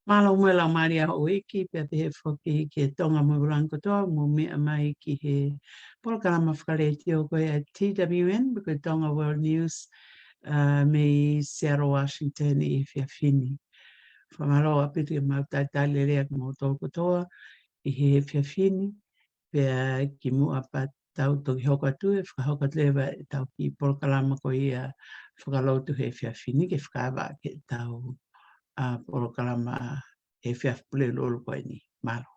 Malo mo la Maria o iki pe te he whoki ki e tonga mo ranko toa mo mea mai ki he programa whakareti o koe a TWN because Tonga World News me Seattle, Washington i whiawhini. Whamaroa piti mau taitai rea mo tōku toa i he whiawhini pia ki mua pa tau toki hoka tu e whakahoka lewa e tau ki programa ko i a whakalautu he whiawhini ke whakawa ke tau programa e whiawhpule lolo koe ni. Maro.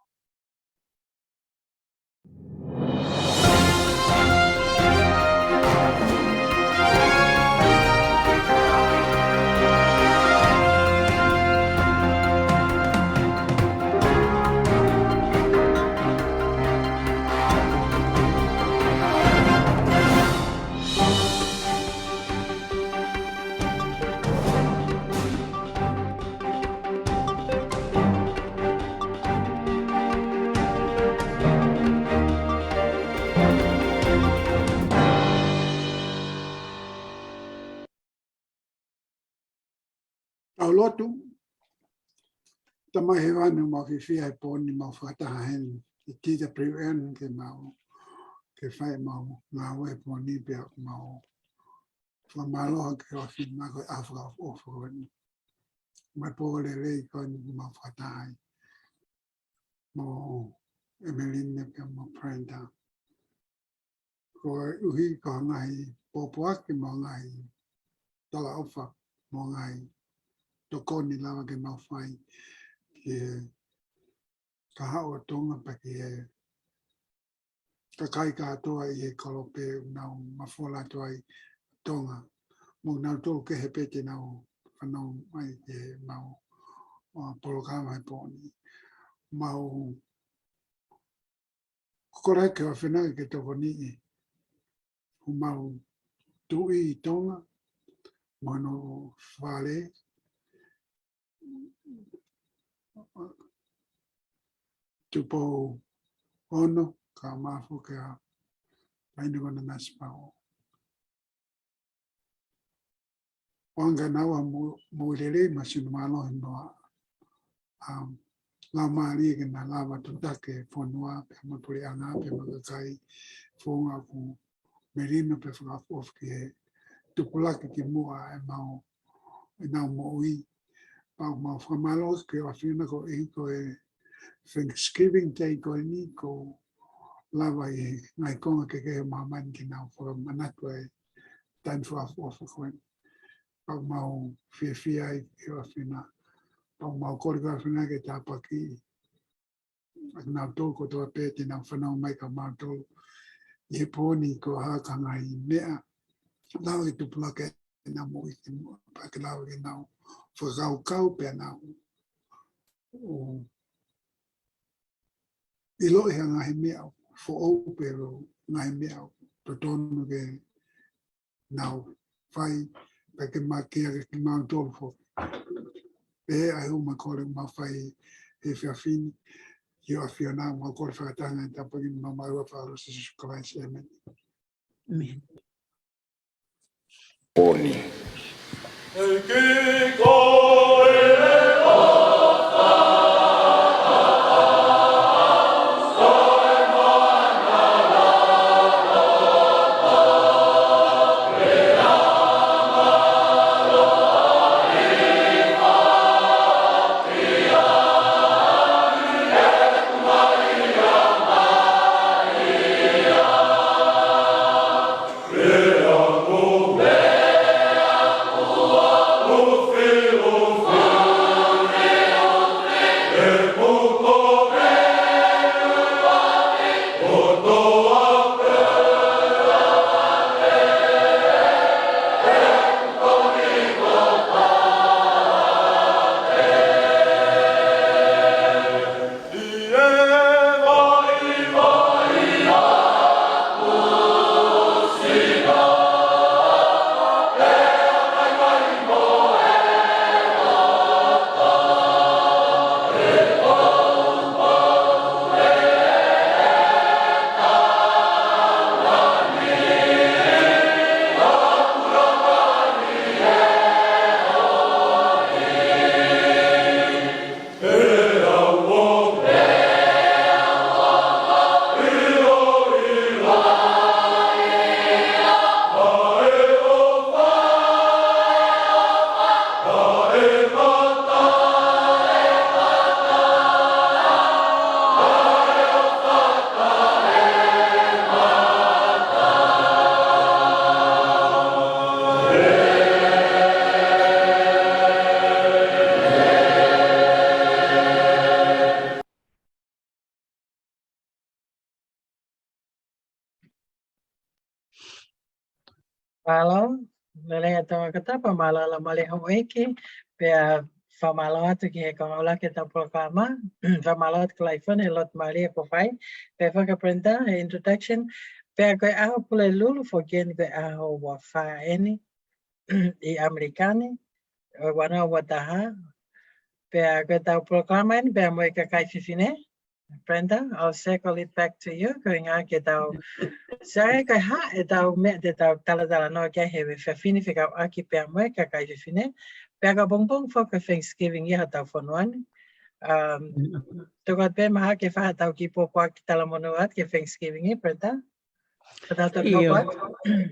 Au lotu, tama he wanu mau ki whia e pōni mau whakataha hen i TWN ke mau ke whai mau ngā ue pōni pia mau whamaloha ke ofi mā koe awhaka o whakawani. Mai pōre rei koe ni mau whakataha ai. Mau Emeline pia mau Prenda. Koe uhi ko ngai pōpuaki mau ngai tala ofa mau ngai tokoni lawa ke mau whai ki ka hao tonga pa ki ka kai katoa i he kolope nau mafola toa i tonga. Mo nau tō ke he pete nau whanau mai ki he mau polokama he pōni. Mau kore ke o whenau ke toko nii. Hu mau tui i tonga. Mono whale. Tupo ono ka mafu ke a painu kona nasipao. Wanga nawa muirere masinu malo hinoa. La maari ke na lava tutake fonua pe mapuri anga pe makakai fonga ku merino pe whakafof ki he tupulaki ki mua e mau e nau moui. Pau mau whamalo ke a whina ko e ko e Thanksgiving Day ko e ni ko lava i ngai konga ke mamani ki nau whakamanatu e tan whakafof koe. Pau mau whiawhia i ke a whina. Pau mau kore ka whina ke tāpaki. Nau tōko toa pēti nau whanau mai ka mātou. I he pōni ko hākanga i mea. Lau i tupulake e nau mo i ki mua. Pake lau i nau whakaukau pēr nau. I loi ha ngahi mea. Fo au pero ngahi mea. Totonu ke nau whai. Pake makia ke ki mātou fo. E ai uma kore mawhai e whiawhini. I o whiona ma kore whakatanga e tapaki ma maua whaaro se sukawaisi amen. Amen. Poni. Feel Malo, lele tau katapa malo la male hoeki, pea famalo atu ki he kongola ke tau programa, famalo atu klai fone lot maria ko fai, pe whaka prenda, he introduction, pea koe aho pule lulu fo gen koe aho wa wha eni, I Amerikani, o wana wa taha, pea koe tau programa eni, pea moe ka kai fifine, Brenda, I'll circle it back to you, koe ngā ke tau Saya kai ha e tau me te tau tala no ke he we fini fika aki pe mo ka kai fine pe ka bongbong for ka Thanksgiving ya tau fonuan to ka pe ma ke fa tau ki po kwa ki tala mono at ke Thanksgiving e preta ta ta ko kwa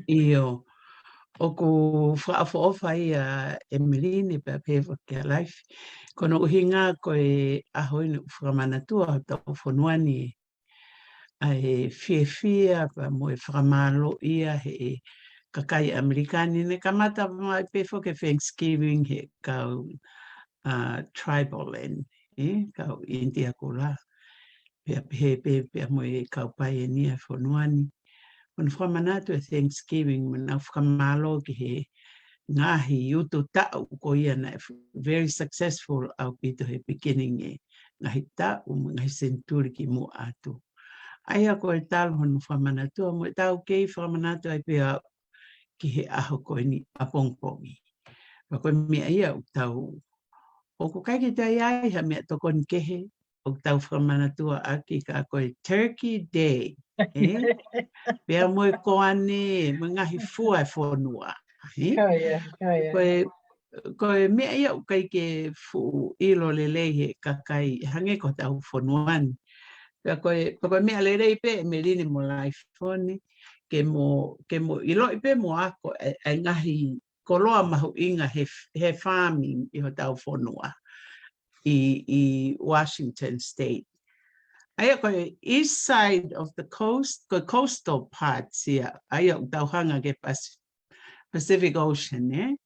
Io. O ko whaafoofa ia Emeline pe pewa ke life. Kono uhinga ko e ahoinu whakamanatua tau whanuani ai fia pa mo e whakamalo ia he kakai Amerikani ne kamata mai pewa ke Thanksgiving he kau tribal land. Kau India ko la. Pe mo e kau pai nia whanuani. Kono whamanatu e Thanksgiving mana whakamalo ki he ngahi utu tau ko ia na very successful au pito he beginning e ngahi tau ngahi senturi ki mo atu. Aia ko e talo honu whamanatua mo e tau kei whamanatua ai pia ki he aho ko ni apongpongi. Wa koe mea ia u tau o ko kai ki tai ai ha mea toko ni kehe o tau whamanatua aki ka koe Turkey Day. Pea mo e koane mo ngahi fua e whonua. kaya Koe mea ia o kai ke fu ilo lelei he kakai hange ko tau whonuani. Koe mea lelei pe me rini mo laifoni ke mo ilo i pe mo ako e ngahi koloa mahu inga he farming I ho tau whonua I Washington State. Aia koe east side of the coast, koe coastal parts ia, aia o tau hanga ke Pacific Ocean,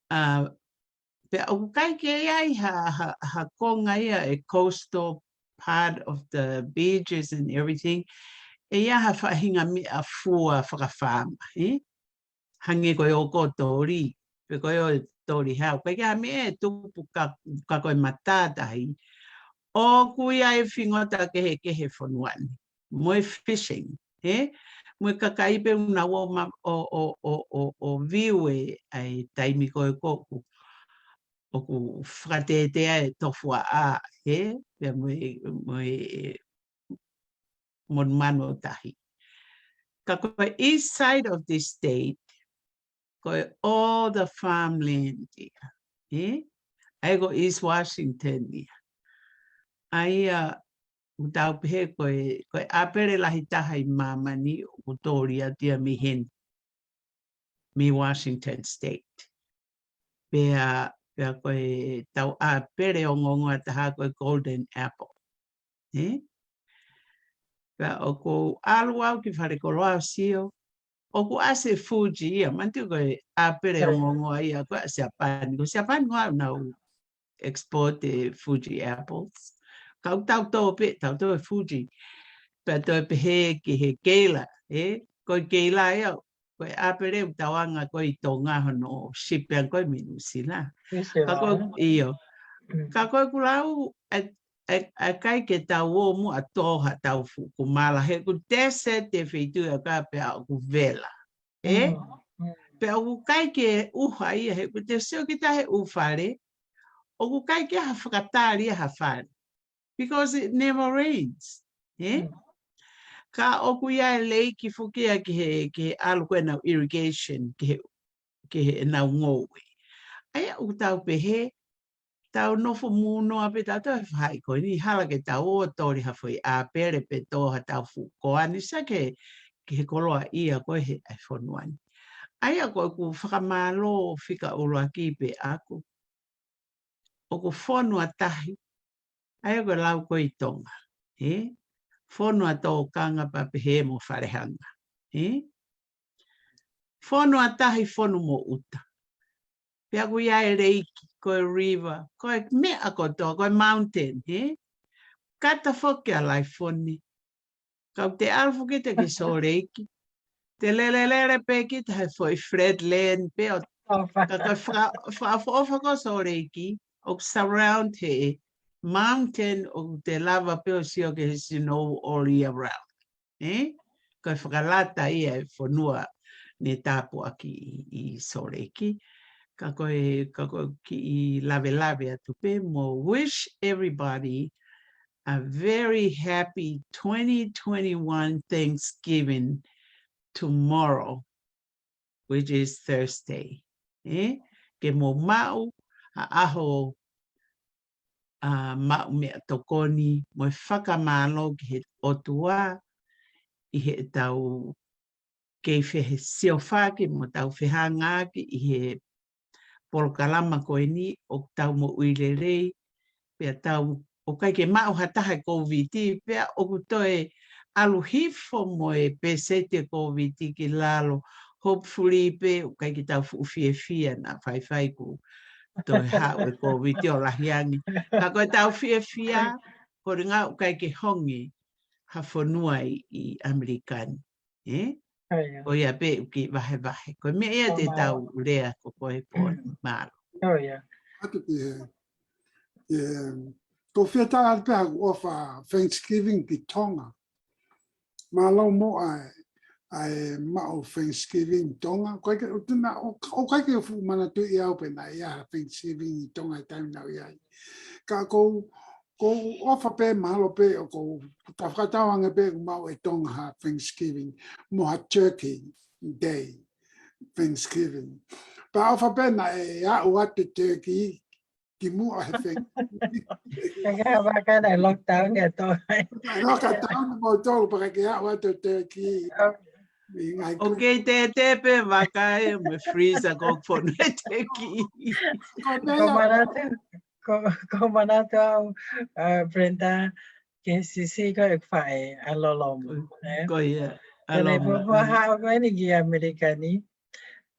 Pe au kai ke ai ha konga ia e coastal part of the beaches and everything. E ia ha whahinga mi a fua whakawhama. Hangi koe o ko tori. Pe koe o tori hau. Pe kia me e tupu ka koe matatahi. O kuia e whingota kehe whanuani. Moe fishing. Moe kakaipe una o view e ai taimi koe koku. O ku whakatetea e tofua a, pia mon mano tahi. Ka koe east side of the state, koe all the farmland ia, ai ko East Washington ia. Ai utau pehe koe apere lahi taha I mamani o toria tia mi hen, mi Washington State. Pea koe tau a pere o ngongo ataha koe Golden Apple. Pea o ko alu au ki whare koloa sio. O ko ase Fuji ia. Mantu koe a pere o ngongo ia koe ase apani. Ko se apani ngā nau export the Fuji apples. Kau tau tau pe, tau tau Fuji. Pea toi pehe ki he keila. Koe keila ia. Koe a pere u tawanga koe I tonga hono shipean koe minusila. Ka koe iyo. Ka koe kulau a kai ke tau o mu a toha tau fuku mala. He ku tese te whitu a ka pea o ku vela. Pea o ku kai ke uha ia he ku te seo ki tahe ufare. O ku kai ke ha whakatari ha whare. Because it never rains. Ka o ku ia e lei ki fukia ki he alu koe nau irrigation ki he nau ngowe. Aia u tau pehe. Tau nofo muno a pe tau whai koe ni hala ke tau o tori hawhoi a pere pe toha tau fukoa ni sa ke he koloa ia koe he ai whonuani. Aia koe ku whakamalo whika uroa ki pe aku. O ku whonua tahi. Aia koe lau koe I tonga. Whonua tō kanga pa pehe mo wharehanga. Whonua tahi whonu mo uta. Pea ku ia e reiki. Koe river, koe mea koto, koe mountain, Kata whoke a lai whoni. Kau te alwhuke te ke so reiki. Te lele pe ki te foi Fred Land pe o ka whaofaka so reiki o surround he mountain o te lava pe o sio ke snow all year round. Ka whakalata ia e whanua ne tāpu aki I so reiki. Ka koe ki I lave atu pe mo wish everybody a very happy 2021 Thanksgiving tomorrow, which is Thursday. Ke mo mau a aho mau mea tokoni mo whakamalo ki he otua I he tau kei whehe siowhaki mo tau whehanga ki I he polokalama koe ni o tau mo uilerei pia tau o kai ke mau hataha COVID pia o kutoe aluhifo mo e pesete COVID ki lalo hopefully pe o kai ke tau fia na whai ku toi hau e COVID o lahiangi. Ka koe tau fia ko ringa o kai ke hongi ha whanua I Amerikani. O ia pe ki vahe. Ko me ia te tau lea ko koe po maro. Oh yeah. Atu ki ko whiata alpe o wha Thanksgiving ki Tonga. Malo mo ai mao Thanksgiving Tonga. Koe ke utuna o kai ke fu mana tu I au pe na ia Thanksgiving Tonga I time na ia. Ka ko ofa pe malo pe o ko ta whakatawanga pe mau e Tonga ha Thanksgiving mo ha Turkey Day Thanksgiving. Pa ofa pe na e a atu Turkey ki mu a he Kaya baka na lockdown ya to. no ka taon mo tolo pa ke a atu Turkey. Okay, te pe waka e me freezer ko pono te ki. Ko manata Brenda que sisi ko fai alolom. Ko ia. Tele po ha ko ni gi Amerikani.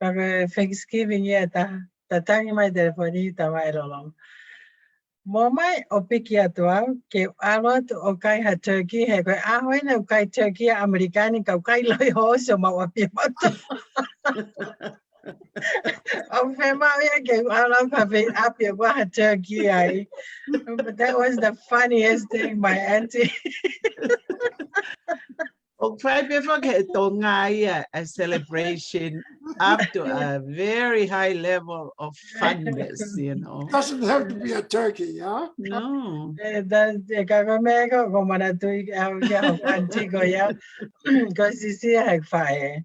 Pag Thanksgiving ya ta tangi mai telefoni ta mai alolom. Mo mai o piki atua ke alot o kai ha Turkey he ko ahoe na kai Turkey Amerikani ka kai loi ho so ma wa pi mato. O fe ma ya ke alot ka fe api wa ha Turkey ai. But that was the funniest thing my auntie. O whai pe whake tonga ia a celebration up to a very high level of funness, you know. Doesn't have to be a turkey, yeah? No. Kakamega ko manatui au auntie ko ya. Because you see how fire.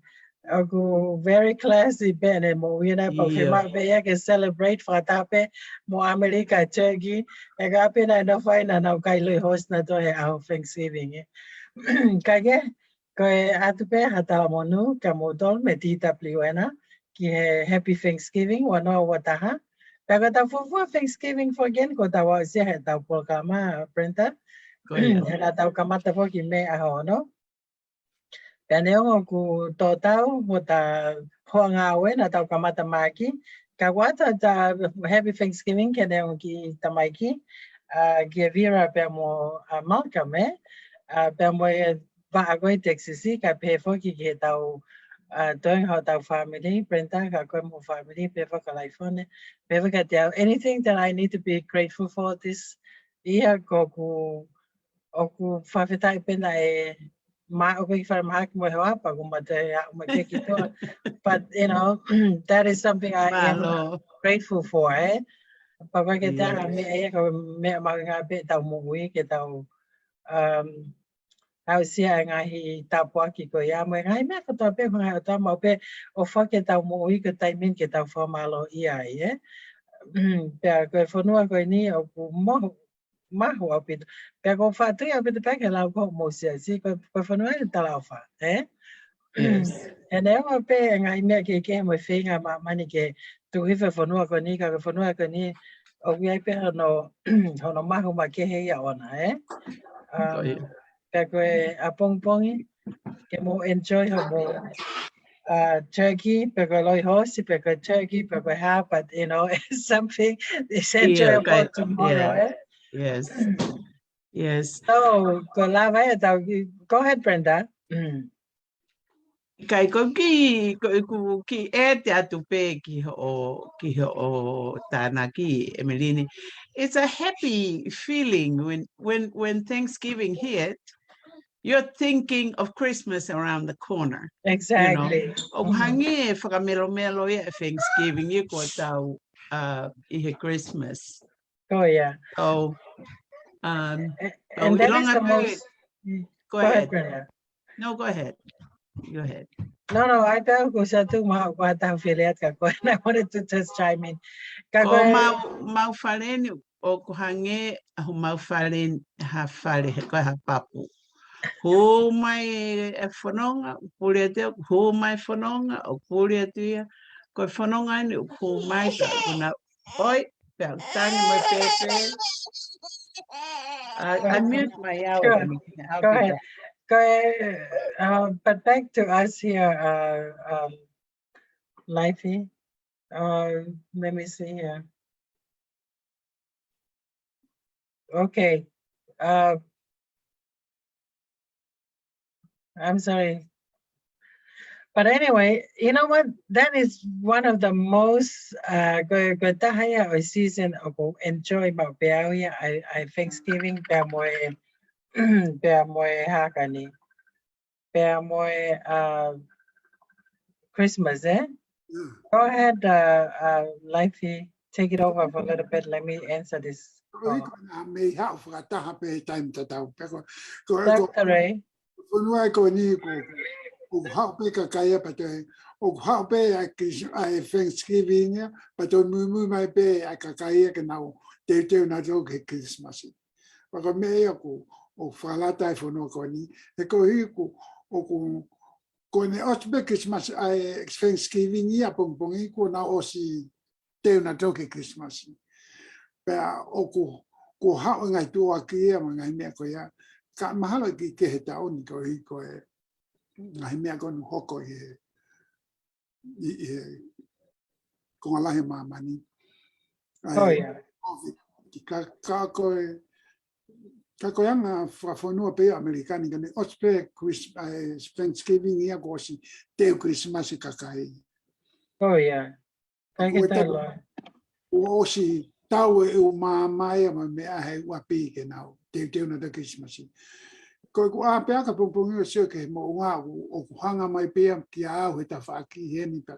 Aku very classy bene mo wina pa firma be ya ke celebrate fatape mo America Turkey e ga pe na no fai na no kai lui host na to e au Thanksgiving kage ko atu pe hata mo nu ka mo dol me TWN ki he happy Thanksgiving wano wataha pero ta fu Thanksgiving for again ko ta wa se he ta programa printer na ta kamata po ki me a ho no Peneo ku totau mo ta hoangawe na tau kamata maki. Ka wata ta Happy Thanksgiving ke neo ki tamaiki. Ki vira pe mo Malcolm pe mo va agoi Texasi ka pe fo ki tau doing how tau family Brenda ka ko mo family pe fo ka iPhone pe fo ka tell anything that I need to be grateful for this year ko ku oku whawhetai pena ma okay for mahak mo hewa pa kumate makikito but you know that is something I am grateful for pag kita me ko me mga be tao muwi ke tao how siya nga hi tapwa ki ko ya mo ngai me ko to pe mga to mo pe o fa ke tao muwi ke timing ke tao formalo ia pe ko fonua ko ni o mo mahu apit pego fa tu apit pega la ko mo se si ko fonua ta la fa Yes. And eo pe ngai me ke mo finga ma mani ke tu hife fonua ko ni ka fonua ko ni o wi pe no hono mahu ma ke he ya ona pe ko a pong pongi ke mo enjoy ho mo turkey pego loi hosi pego turkey pego ha but you know it's something it's enjoyable tomorrow Yes. Yes. So, go ahead, Brenda. Kai ko ki e te atu pe ki ho tana ki Emeline. It's a happy feeling when Thanksgiving hit. You're thinking of Christmas around the corner. Exactly. O hangi whakamelo e Thanksgiving i ko tau i Christmas. Oh yeah. So And that is the most. Go ahead. Brenda. No, go ahead. Go ahead. No, I thought was a too what I feel it. I wanted to just chime in. Ko mau whare o kuhange ahu mau whare ha whare he koe ha papu. Ho mai e whanonga, puri ate o ho mai whanonga, o puri ate ia. Koe whanonga ni o ho mai ka kuna. Oi, pēr, tangi mai pepe. I mute my hour. Sure. Go ahead. Go ahead. But back to us here, Lifey. Let me see here. Okay. I'm sorry. But anyway, you know what? That is one of the most season of enjoy about I Thanksgiving Christmas, eh? Yeah. Go ahead, Lifey. Take it over for a little bit. Let me answer this. Dr. Ray. Thanksgiving, but on my bay, I can now na joke Christmas. But me o falata for no coni, the cohico o con Christmas, I Thanksgiving ya pompongico now o si te na joke Christmas. But o how I do a clear when I make ya. Ka mahalo ki ke he tau ni ko hi ko e ngai mea kon hoko ko alahe mamani. Oh yeah. Ka ko anga whafonua pe Amerikani kani ospe Thanksgiving ia ko si te Christmas kakai. Oh yeah. O si tau e o mamai ma mea he wapi ke nau te na te Christmas. Ko a pe ka pompongi o sio ke mo nga o hanga mai pe ki a o ta fa ki he ni pa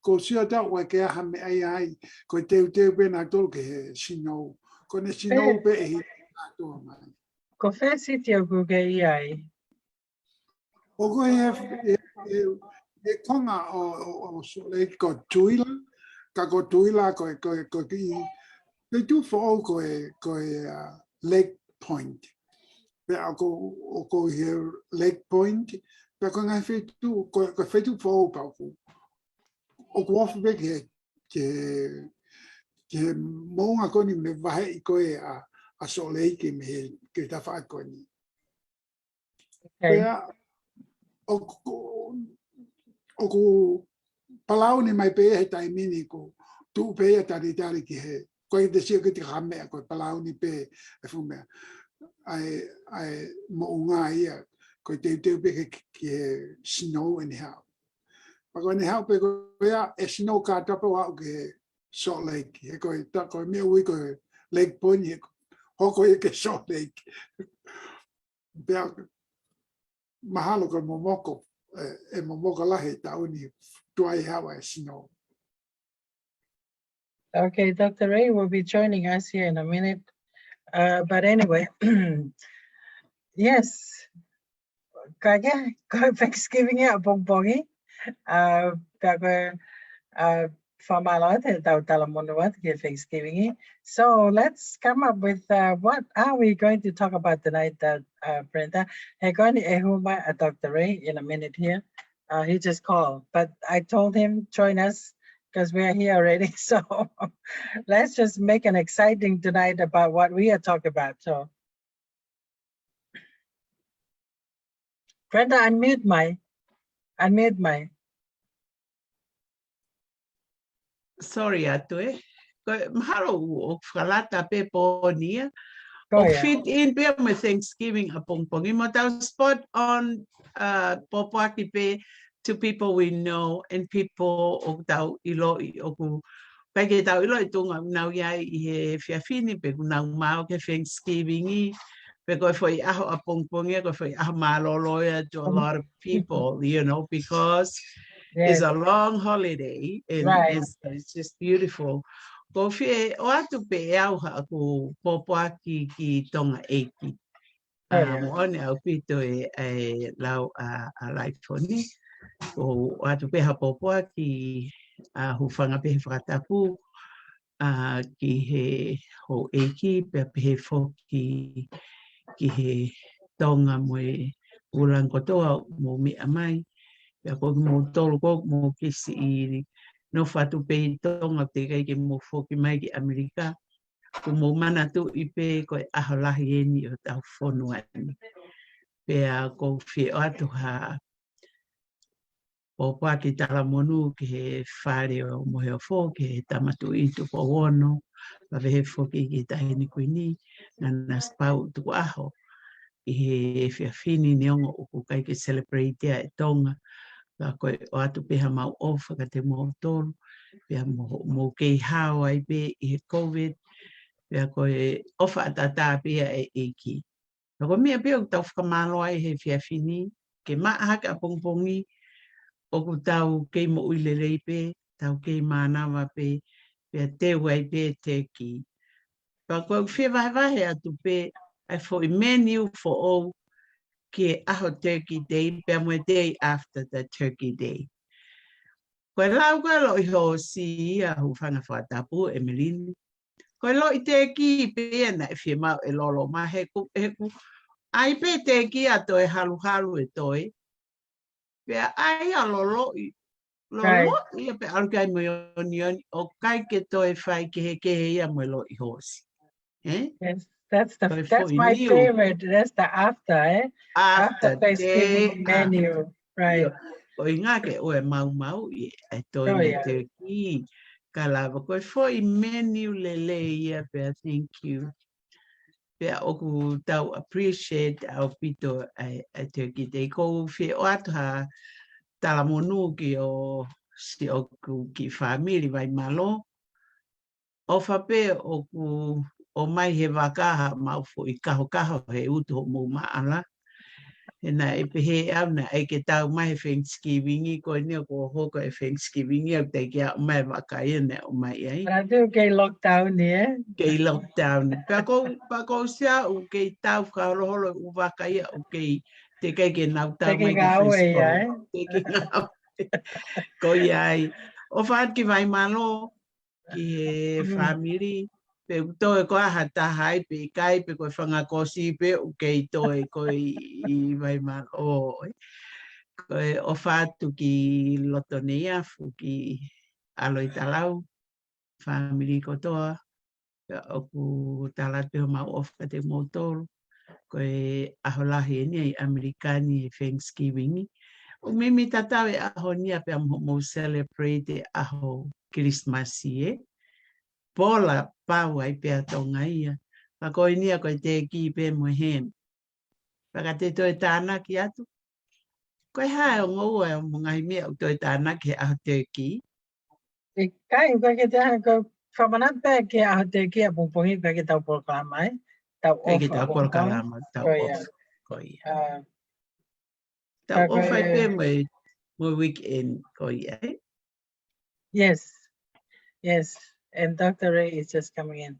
ko sio ta o ke ha me ai ko te pe na to ke sino ko ne sino pe e to mai ko fe sitio ko ke ai o ko e konga o so le ko tuila ka ko tuila ko ki pe tu fo ko Lake Point. Ko here Lake Point, pe ko ngai fetu ko fetu fo pa ko o ko of be ke mo nga ko ni me vai ko a so lake me ke ta fa ko ni pe o ko palau ni mai pe he tai mini ko tu pe ta ri ki he ko de si ke ti hame ko palau ni pe e fu me ai mo nga ia ko te pe ke snow and how pa ko ni how pe ko ya e snow ka ta pa ke Salt Lake e ko ta ko me wi ko Lake Point ho ko ke Salt Lake pe mahalo ko momoko e momoko la he ta uni tuai hawa snow. Okay, Dr. Ray will be joining us here in a minute. But anyway, yes, kaya Thanksgiving ya bongbongi. Thanksgiving. So let's come up with what are we going to talk about tonight, Brenda? Hey, going to Dr. Ray in a minute here. He just called, but I told him join us because we are here already. So let's just make an exciting tonight about what we are talking about. So Brenda, unmute my. Sorry, atu mahalo o whalata pe ponia. Oh, O yeah. fit in pe me Thanksgiving a pongpongi mo tau spot on popaki pe to people we know and people o tau ilo I oku kai ke tau ilo I tunga nau ia I he whiawhini pe nau mau ke Thanksgiving I pe koe whai aho a pongpongia koe whai aho maloloia to a lot of people, you know, because it's Yes, a long holiday and right. it's just beautiful. Ko whie o atu pe au ha ko popoaki ki tonga eiki. Oh, yeah. Mo one au pito lau a laifoni. O atu pe ha popoaki hufanga pe he whakatapu ki he ho eiki pe he foki ki he tonga mo e ulangotoa mo mi amai. Pea ko mo tolu ko mo kisi I no fatu pe tonga te kai ke mo foki mai ki Amerika. Ko mo mana tu I pe ko ahalahi eni o tau whonu ani. Pea ko whie o atu ha o paki tala monu ki he whare o mohe o fo, ki he tamatu I tu po wono, pa vehe foki ki tahini kuini, na naspau tu aho. I he whiawhini neongo uku kai ke celebratea e tonga. Ka koe o atu peha mau ofa ka te mo tolu. Pea mo kei hao ai pe I he COVID. Pea koe ofa atata pea e eki. Ka koe mea pea tau whakamalo ai he whiawhini. Ke maa haka a pongpongi. Oku tau kei mo uilelei pe. Tau kei manawa pe. Pea te wai pe te ki. Pa koe whia vahe atu pe. Ai fo I menu for all. Ki aho Turkey Day, pea mo day after the Turkey Day. Koe lau koe lo I ho si a hu whanga whatapu e Melini. Koe lo I te ki pia na I whia mau e lolo ma heku. Ai pe te ki a toi halu halu e toi. Pea ai a lolo I Right. ia pe alu kai mo yoni o kai ke toi whai ke he ia mo lo I ho si. Yes, Koe that's foi my niu. favorite. That's the after, eh? After After Thanksgiving day menu. Right. o inga ke o e mau I e toi Oh, me yeah. te ki. Ka lava koe foi menu lele ia pe thank you. Pe oku tau appreciate au pito a Turkey Day. Ko whie o atu ha tala monu ki o si oku ki family vai malo. O whape oku o mai he wakaha mau fo I kaho he uto mo maala. E na e pehe au na e ke tau mai Thanksgiving I koe nea ko hoko e Thanksgiving I au te kia o mai wakai ne o mai ai. But I do get locked down here. Kei lockdown. Pa ko sia o kei tau wharoholo u wakai o kei te kei ke nau tau mai Taking ke away, Facebook. eh? Taking out. Ko iai. O whaat ki vai malo ki he family. Pe toi ko aha tahai pe kai pe koe whangakosi pe o kei toi koe I vai malo. Koe o whātu ki Lotonea fu ki Aloi Talau, family kotoa. Oku talat pe mau ofa te motoro. Koe aholahi ni Amerikani e Thanksgiving. O mimi tatau e aho nia pe mo celebrate aho Christmas e. Pola pau ai pe atonga ia. Pa koe nia koe te ki pe mo hem. Paka te toi tāna ki atu. Koe hae o ngou e o ngai mea o toi tāna ki aho Turkey. Kai ko ke te ko whamanata ke a te ki a pungpungi ka ke tau programa, eh? Tau Kei ki ofa. tau por kalama, tau Oh, off. yeah. Ko ia. Tau Ka off ai pe koe, mo weekend ko ia. yes, yes. And Dr. Ray is just coming in.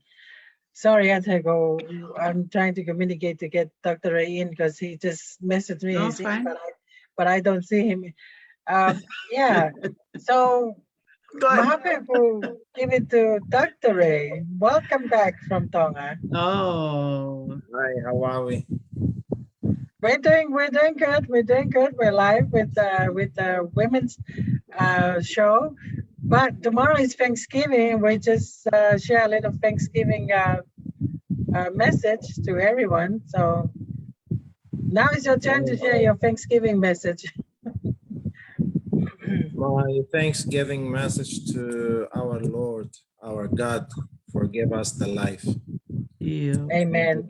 Sorry, I had to go. I'm trying to communicate to get Dr. Ray in because he just messaged me. No, He's in, fine. but I don't see him. Yeah. So Go ahead. Mahape will give it to Dr. Ray. Welcome back from Tonga. Oh, Hi, how are we? We're doing good. We're doing good. We're live with the women's show. But tomorrow is Thanksgiving. We just share a little Thanksgiving message to everyone. So now it's your turn to share your Thanksgiving message. My Thanksgiving message to our Lord, our God, forgive us the life. yeah. Amen.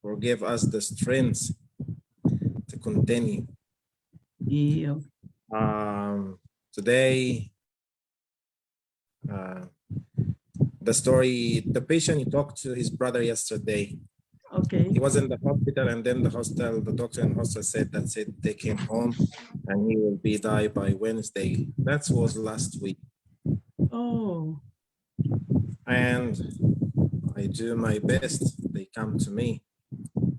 Forgive us the strength to continue. Yeah. Today, the story, the patient, he talked to his brother yesterday. Okay. He was in the hospital, and then the doctor in hospital said that's it, take him home, and he will be die by Wednesday. That was last week. Oh, And I do my best. They come to me.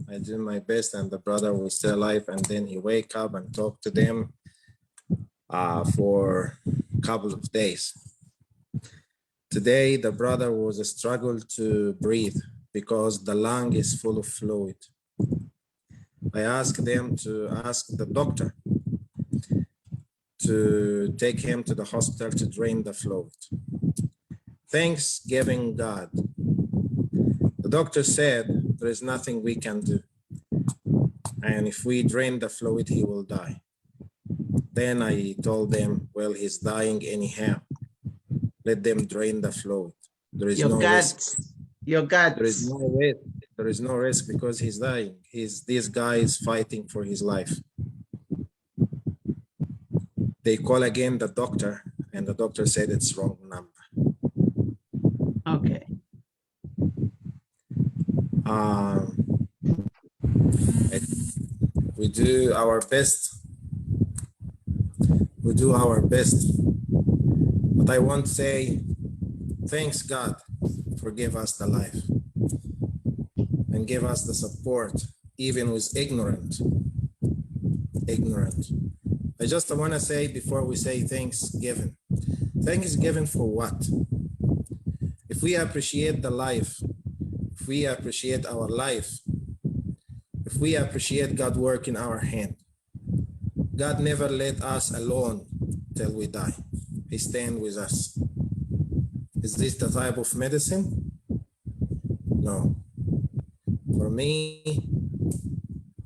I do my best, and the brother was still alive. And then he wake up and talk to them for a couple of days. Today, the brother was a struggle to breathe because the lung is full of fluid. I asked them to ask the doctor to take him to the hospital to drain the fluid. Thanksgiving God. The doctor said there is nothing we can do. And if we drain the fluid, he will die. Then I told them, well, he's dying anyhow. Let them drain the fluid. There is no risk. Your guts. There is no risk. There is no risk because he's dying. This guy is fighting for his life. They call again the doctor, and the doctor said it's wrong number. Okay. We do our best. We do our best. But I want to say, thanks God for give us the life and give us the support, even with ignorant. I just want to say before we say Thanksgiving for what? If we appreciate the life, if we appreciate our life, if we appreciate God work in our hand, God never let us alone till we die. He stand with us. Is this the type of medicine? No. For me,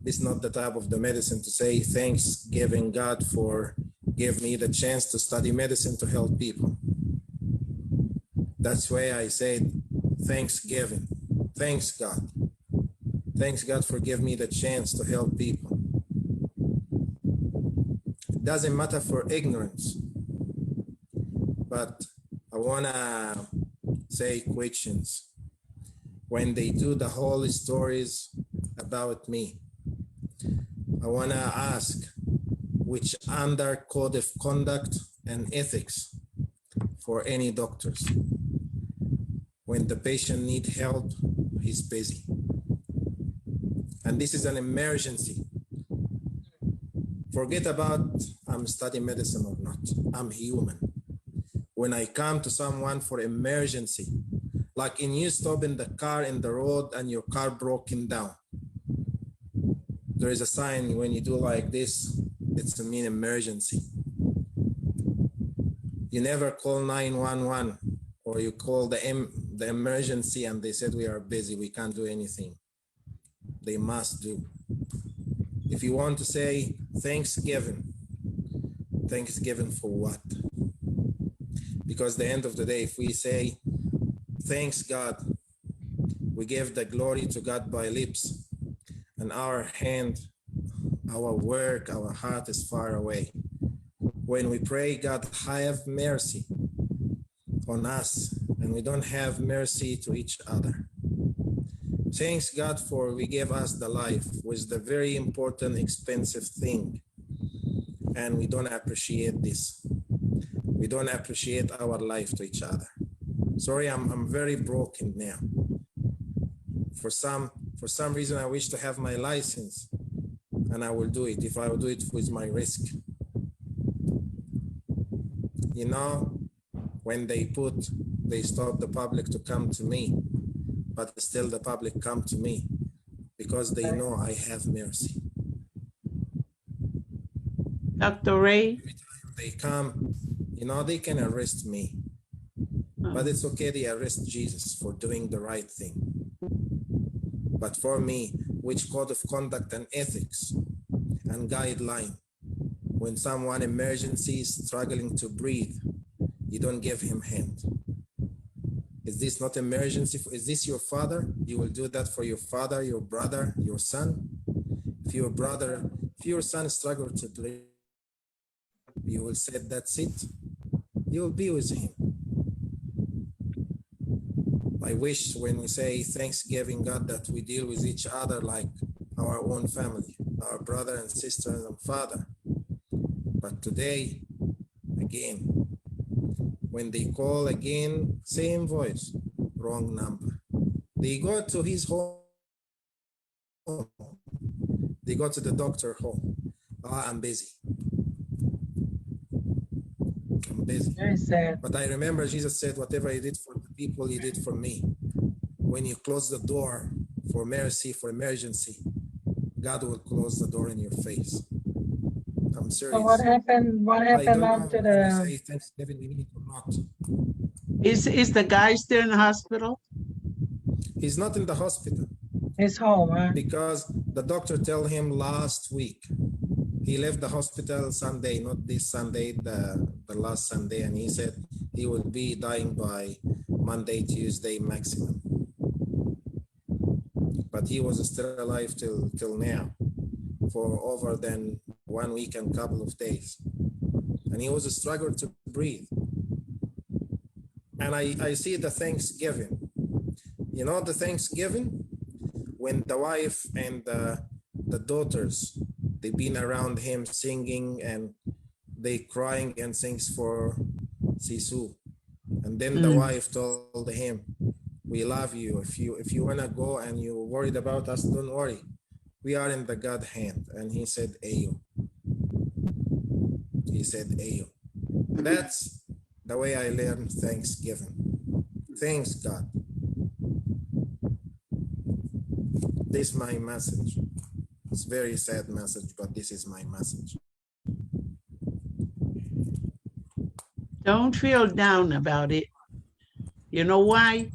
this is not the type of the medicine to say thanksgiving God for give me the chance to study medicine to help people. That's why I said thanksgiving. Thanks God. Thanks God for giving me the chance to help people. It doesn't matter for ignorance, but I wanna say questions. When they do the whole stories about me, I wanna ask which under code of conduct and ethics for any doctors. When the patient needs help, he's busy. And this is an emergency. Forget about I'm studying medicine or not. I'm human. When I come to someone for emergency, like in you stop in the car in the road and your car broken down, there is a sign when you do like this, it's a mean emergency. You never call 911 or you call the emergency and they said we are busy, we can't do anything. They must do. If you want to say Thanksgiving for what? Because the end of the day, if we say, thanks God, we give the glory to God by lips, and our hand, our work, our heart is far away. When we pray, God, have mercy on us, and we don't have mercy to each other. Thanks God for we gave us the life, was the very important, expensive thing. And we don't appreciate this. We don't appreciate our life to each other. Sorry, I'm very broken now. For some reason, I wish to have my license, and I will do it if I will do it with my risk. You know, when they stop the public to come to me, but still the public come to me because they know I have mercy. Dr. Ray? Every time they come, you know, they can arrest me, but it's okay, they arrest Jesus for doing the right thing. But for me, which code of conduct and ethics and guideline, when someone emergency is struggling to breathe, you don't give him hand. Is this not emergency? Is this your father? You will do that for your father, your brother, your son. If your son struggles to breathe, you will say that's it, you will be with him. I wish when we say Thanksgiving, God, that we deal with each other like our own family, our brother and sister and father. But today, again, when they call again, same voice, wrong number. They go to his home. They go to the doctor home. Oh, I'm busy. I'm busy. Very sad. But I remember Jesus said, whatever you did for the people, you did for me. When you close the door for mercy, for emergency, God will close the door in your face. I'm serious. So what happened? What I happened don't know after when we the say Thanksgiving, we need or not. Is the guy still in the hospital? He's not in the hospital his home? Huh? because the doctor told him last week. He left the hospital Sunday, not this Sunday, the last Sunday, and he said he will be dying by Monday, Tuesday maximum. But he was still alive till now for over than 1 week and couple of days. And he was struggling to breathe. And I see the Thanksgiving. You know the Thanksgiving? When the wife and the daughters, they've been around him singing and they crying and sings for Sisu. And then the wife told him, we love you. If you wanna go and you're worried about us, don't worry. We are in the God hand. And he said, Ayo. He said, Ayo. That's the way I learned Thanksgiving. Thanks God. This is my message. It's a very sad message, but this is my message. Don't feel down about it. You know why?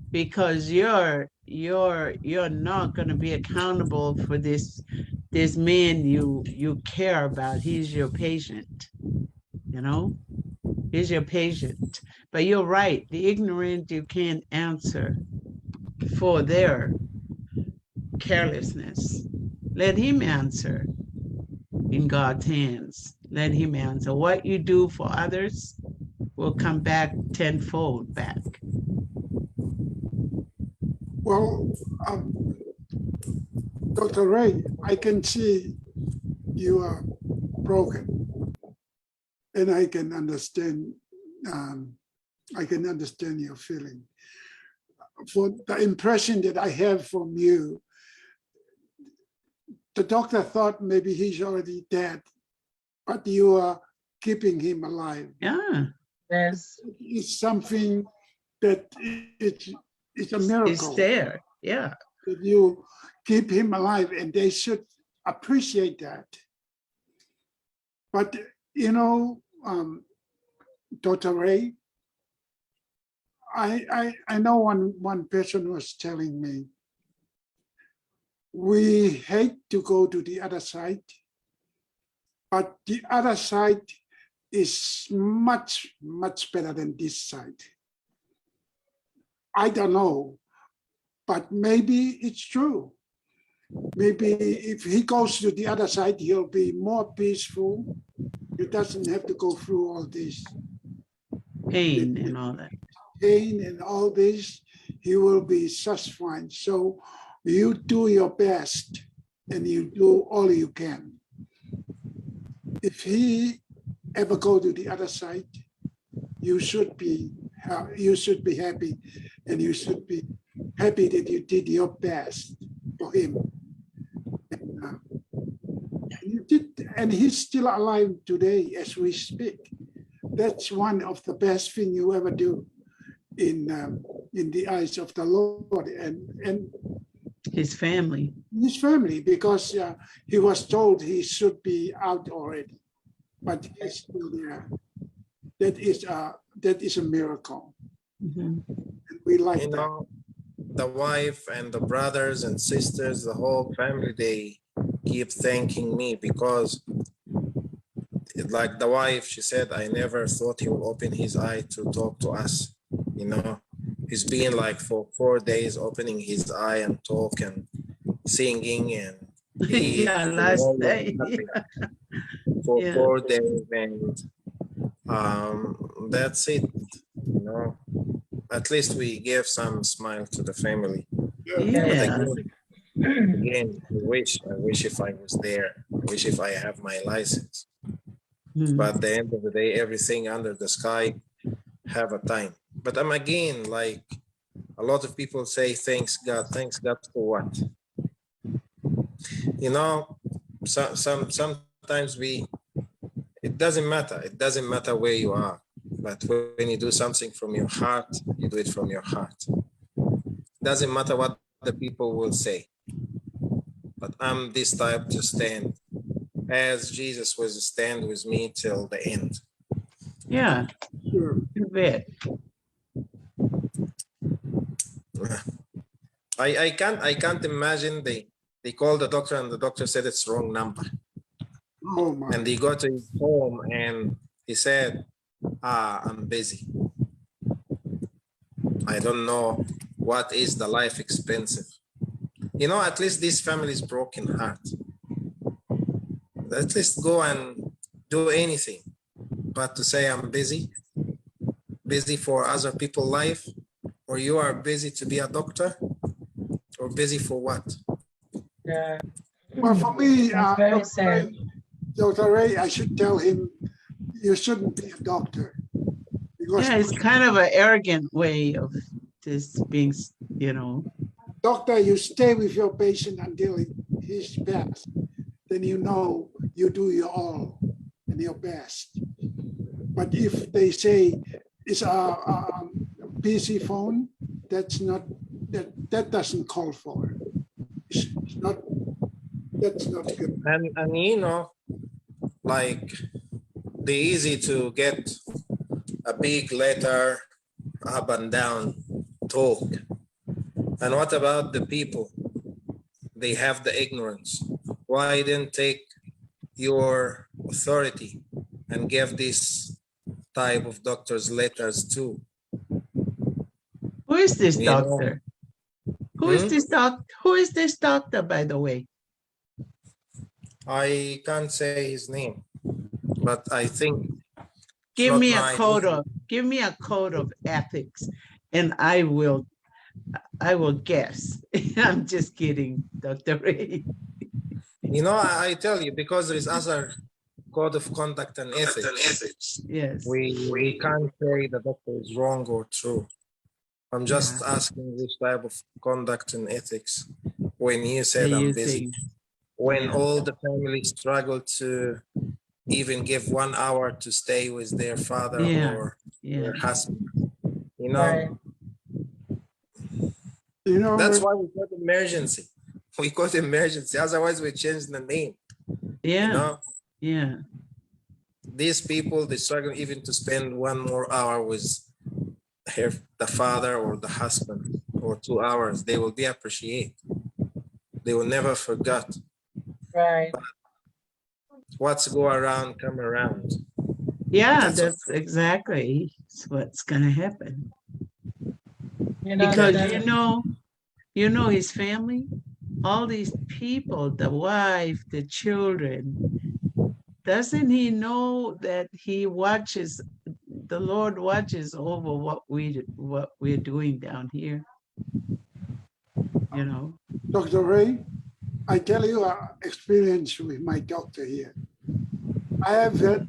Because you're not going to be accountable for this man you care about. He's your patient, you know? He's your patient. But you're right. The ignorant you can't answer for their carelessness. Let him answer in God's hands. Let him answer. What you do for others will come back tenfold back. Well, Dr. Ray, I can see you are broken, and I can understand. I can understand your feeling. For the impression that I have from you, the doctor thought maybe he's already dead, but you are keeping him alive. Yeah. Yes. It's something that it's a miracle. It's there. Yeah. That you keep him alive, and they should appreciate that. But you know, Dr. Ray, I know one person was telling me, we hate to go to the other side, but the other side is much, much better than this side. I don't know, but maybe it's true. Maybe if he goes to the other side, he'll be more peaceful. He doesn't have to go through all this Pain and all that. pain and all this. He will be just fine. So you do your best and you do all you can. If he ever go to the other side, you should be happy, and you should be happy that you did your best for him. And you did, and he's still alive today as we speak. That's one of the best thing you ever do in the eyes of the Lord and His family. his family, because he was told he should be out already, but he's still there. That is a miracle. Mm-hmm. And we like You know, the wife and the brothers and sisters, the whole family, they keep thanking me because like the wife, she said, I never thought he would open his eye to talk to us. You know, he's been like for 4 days opening his eye and talk and singing and Yeah, last day. for Yeah. 4 days, and that's it. You know, at least we gave some smile to the family. But Yeah. again, I wish if I was there. I wish if I have my license. Mm. But at the end of the day, everything under the sky have a time. But I'm again, like a lot of people say, thanks God for what? You know, sometimes it doesn't matter where you are, but when you do something from your heart, you do it from your heart. Doesn't matter what the people will say, but I'm this type to stand as Jesus was stand with me till the end. Yeah. Sure. You bet. I can't imagine they called the doctor and the doctor said it's wrong number. Oh my. And he got to his home and he said, I'm busy. I don't know what is the life expensive. You know, at least this family's broken heart. At least go and do anything. But to say I'm busy for other people's life, or you are busy to be a doctor, or busy for what? Yeah. Well, for me, That's very sad. Dr. Ray, I should tell him you shouldn't be a doctor. Because Yeah, it's kind of an arrogant way of this being, you know. doctor, you stay with your patient until he's best. Then you know you do your all and your best. But if they say it's a PC phone, that's not that doesn't call for. It's not. That's not good. And you know, like the easy to get a big letter up and down talk. And what about the people? They have the ignorance. Why didn't take your authority and give this type of doctors letters too? Who is this You know? doctor? Who is this doc? Who is this doctor, by the way? I can't say his name, but I think Give me a code of ethics, and I will guess. I'm just kidding, Dr. Ray. You know, I tell you, because there is other code of conduct and ethics. Yes. We can't say the doctor is wrong or true. I'm just asking which type of conduct and ethics. When you said I'm busy, when all the family struggle to even give 1 hour to stay with their father or their husband, you know. Right. You know, that's why we got emergency. We got emergency. Otherwise, we change the name. Yeah. You know? Yeah. These people, they struggle even to spend 1 more hour with the father or the husband, or 2 hours. They will be appreciated. They will never forget. Right. But what's go around, come around. Yeah, that's exactly what's gonna happen. You know, Because you know his family, all these people, the wife, the children. Doesn't he know that he watches? The Lord watches over what we're doing down here. You know. Dr. Ray, I tell you our experience with my doctor here. I have had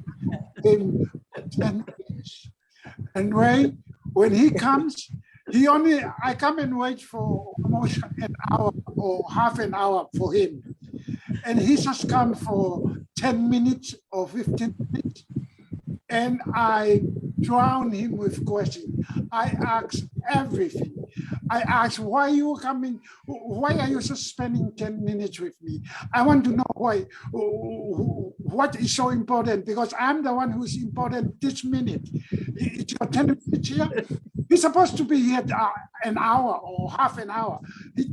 him for 10 years. And Ray, when he comes, I come and wait for almost an hour or half an hour for him. And he just come for 10 minutes or 15 minutes. And I drown him with questions. I ask everything. I ask, why are you coming? Why are you just spending 10 minutes with me? I want to know why. What is so important? Because I'm the one who's important this minute. It's your 10 minutes here. He's supposed to be here an hour or half an hour.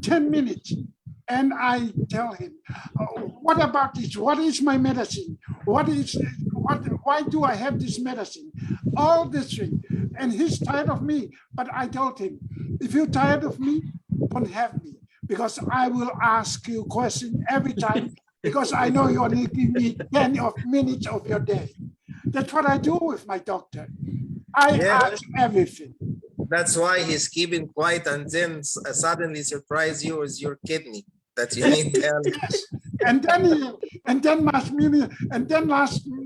10 minutes. And I tell him, what about this? What is my medicine? Why do I have this medicine? All this thing. And he's tired of me. But I told him, if you're tired of me, don't have me. Because I will ask you a question every time because I know you only give me 10 minutes of your day. That's what I do with my doctor. I ask everything. That's why he's keeping quiet and then suddenly surprise you with your kidney that you need help. Yes. And then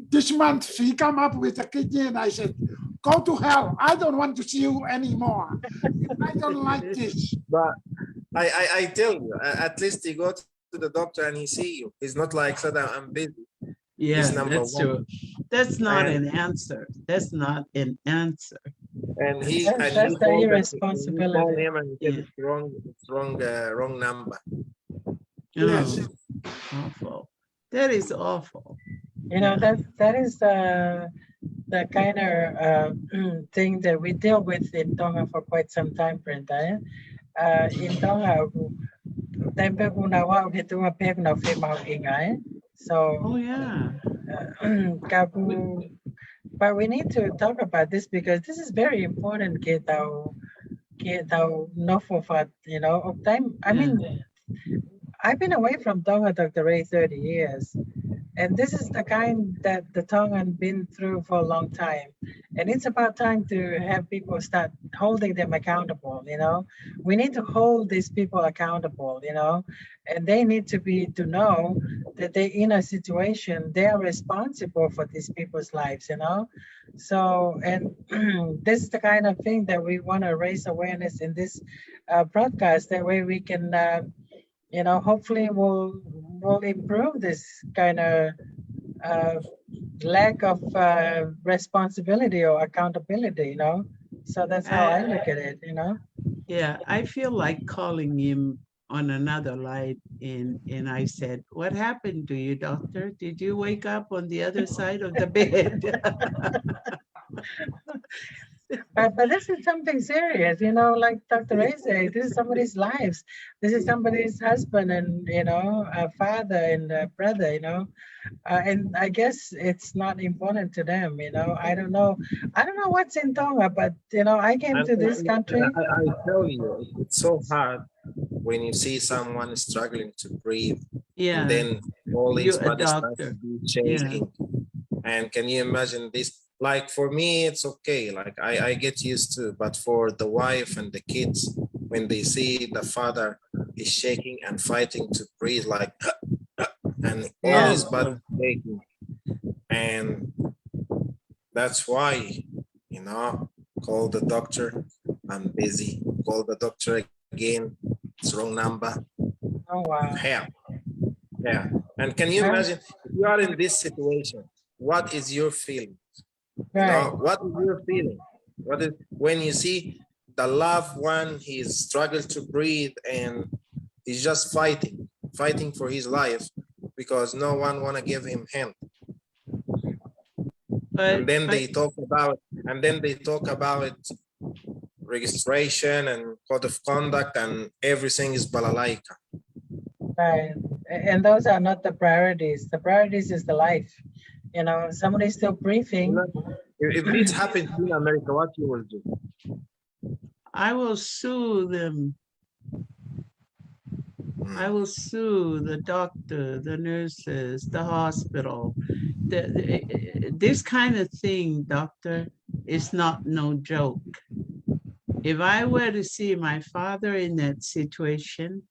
this month he come up with a kidney and I said, go to hell. I don't want to see you anymore. I don't like this. But I tell you, at least he go to the doctor and he see you. He's not like said I'm busy. Yeah, He's number that's one. true. That's not And- an answer. That's not an answer. And he That's and the you call irresponsibility. him and he said it's wrong number. Yes. Oh, awful. That is awful. You know, that is the kind of thing that we deal with in Tonga for quite some time, Brenda. In Tonga, tempe kunawa ukitunga pek na fema ingay. So, Oh yeah. kabu, but we need to talk about this because this is very important. Kita no for fat, you know, of time. I mean, I've been away from Tonga, Dr. Ray, 30 years. And this is the kind that the Tongan been through for a long time. And it's about time to have people start holding them accountable, you know. We need to hold these people accountable, you know, and they need to know that they're in a situation, they are responsible for these people's lives, you know. So, and this is the kind of thing that we want to raise awareness in this broadcast. That way we can, you know, hopefully we'll improve this kind of lack of responsibility or accountability, you know. So that's how I look at it, you know. Yeah, I feel like calling him on another line and I said, what happened to you, doctor? Did you wake up on the other side of the bed? But this is something serious, you know, like Dr. Ray said, this is somebody's lives. This is somebody's husband and, you know, a father and a brother, you know. And I guess it's not important to them, you know. I don't know what's in Tonga, but, you know, I came to this country. I tell you, it's so hard when you see someone struggling to breathe. Yeah. And then all his You're a body starts doctor. to be shaking. And can you imagine this? Like for me, it's okay. Like I get used to, but for the wife and the kids, when they see the father is shaking and fighting to breathe, like, and all his body shaking. And that's why, you know, call the doctor. I'm busy. Call the doctor again. It's wrong number. Oh, wow. Yeah. And can you imagine if you are in this situation, what is your feeling? Right. Now, what is your feeling? What is when you see the loved one, he's struggled to breathe and he's just fighting for his life because no one want to give him hand. And then they talk about registration and code of conduct and everything is balalaika. Right. And those are not the priorities. The priorities is the life. You know, somebody's still breathing. If this happens in America, what you will do? I will sue them. I will sue the doctor, the nurses, the hospital. This kind of thing, doctor, is not no joke. If I were to see my father in that situation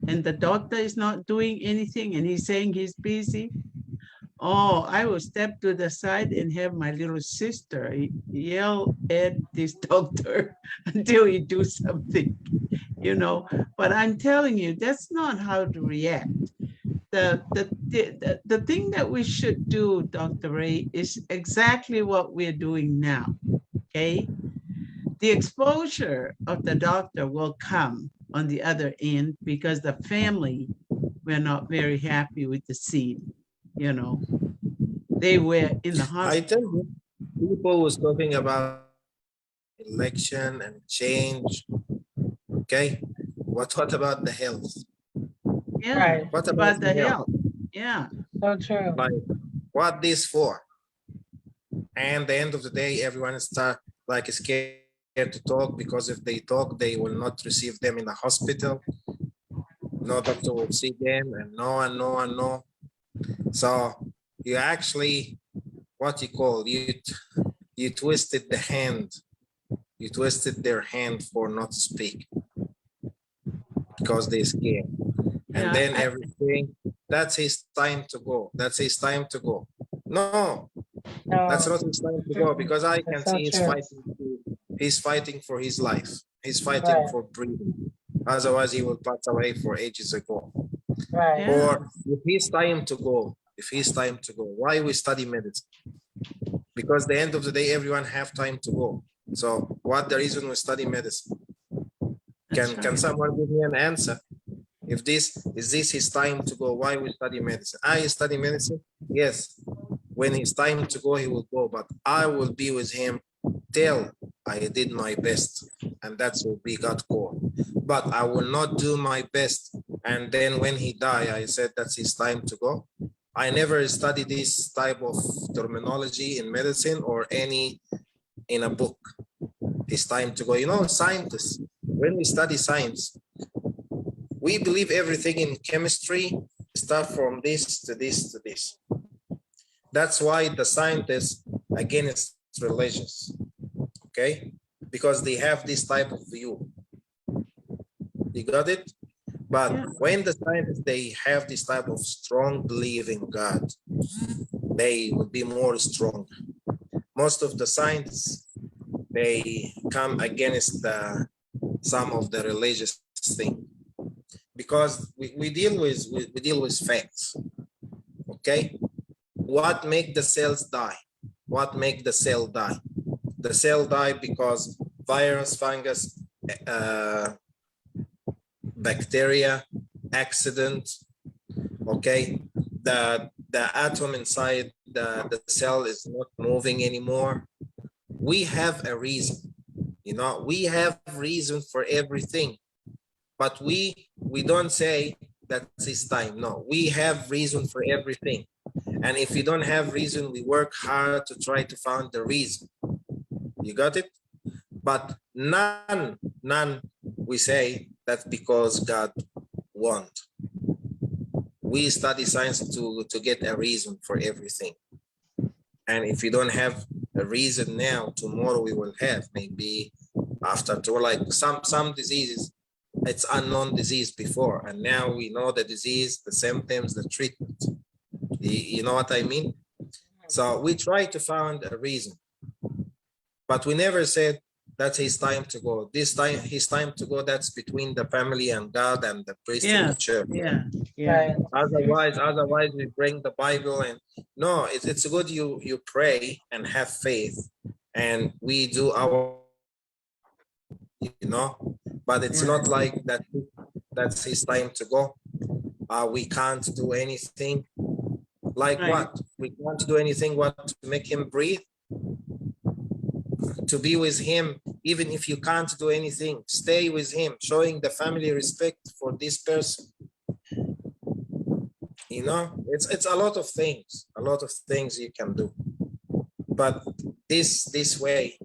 and the doctor is not doing anything and he's saying he's busy, oh, I will step to the side and have my little sister yell at this doctor until he do something, you know. But I'm telling you, that's not how to react. The thing that we should do, Dr. Ray, is exactly what we're doing now, okay? The exposure of the doctor will come on the other end because the family were not very happy with the scene. You know, they were in the hospital. I tell you, people was talking about election and change. Okay, what about the health? Yeah, Right. What about the health? Yeah. So true. Like, what this for? And at the end of the day, everyone start like scared to talk because if they talk, they will not receive them in the hospital. No doctor will see them, and no. So you actually, what you call, you twisted the hand. You twisted their hand for not to speak because they're scared. And Yeah, then everything, that's his time to go. That's his time to go. No, that's No, not his time to go, because I can that's so see true. he's fighting for his life. He's fighting Right, for breathing. Otherwise, he will pass away for ages ago. right. yeah, Or if he's time to go, why we study medicine? Because the end of the day, everyone have time to go. So what the reason we study medicine? that's Can right. someone give me an answer? If this is his time to go, why we study medicine? I study medicine, yes. When it's time to go, he will go, but I will be with him till I did my best, and that's will be God call. But I will not do my best, and then when he die, I said that's his time to go. I never studied this type of terminology in medicine or any in a book. It's time to go. You know, scientists, when we study science, we believe everything in chemistry start from this to this to this. That's why the scientists against religions, okay? Because they have this type of view. You got it? But Yeah. when the scientists, they have this type of strong belief in God, they would be more strong. Most of the scientists, they come against some of the religious thing, because we deal with facts, okay? What make the cells die? What make the cell die? The cell die because virus, fungus, bacteria, accident, okay? The atom inside the cell is not moving anymore. We have a reason, you know, we have reason for everything, but we don't say that's his time. No, we have reason for everything. And if we don't have reason, we work hard to try to find the reason. You got it? But none, we say that's because God want. We study science to get a reason for everything. And if we don't have a reason now, tomorrow we will have, maybe after, like some diseases, it's unknown disease before, and now we know the disease, the symptoms, the treatment. You know what I mean? So we try to find a reason, but we never said that's his time to go. This time, his time to go, that's between the family and God and the priest and the church. Yeah, yeah. Right. Otherwise we bring the Bible, and no, it's good you pray and have faith, and we do our, you know, but it's not like that. That's his time to go. We can't do anything. Like Right. what? We can't do anything. What, to make him breathe? To be with him, even if you can't do anything, stay with him, showing the family respect for this person. You know, it's a lot of things you can do. But this way,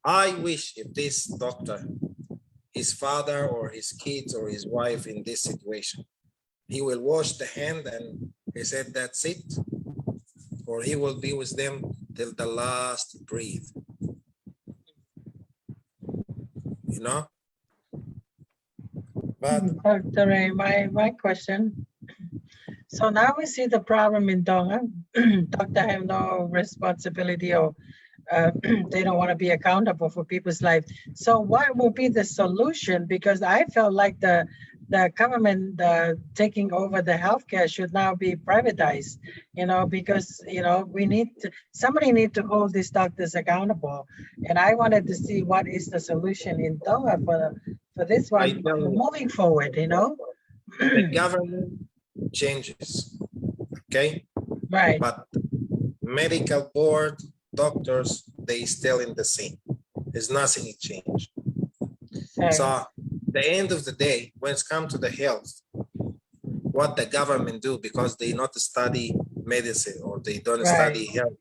I wish if this doctor, his father or his kids or his wife in this situation, he will wash the hand and he said, that's it. Or he will be with them till the last breath. You know? But Dr. Ray, my question. So now we see the problem in Tonga. Doctor have no responsibility, or they don't want to be accountable for people's life. So what will be the solution? Because I felt like the government taking over the healthcare should now be privatized, you know, because, you know, somebody need to hold these doctors accountable. And I wanted to see what is the solution in Tonga for this one moving forward, you know? The government changes, okay? Right. But medical board, doctors, they still in the same. There's nothing changed. Okay. So the end of the day, when it's come to the health, what the government do, because they not study medicine or they don't study health,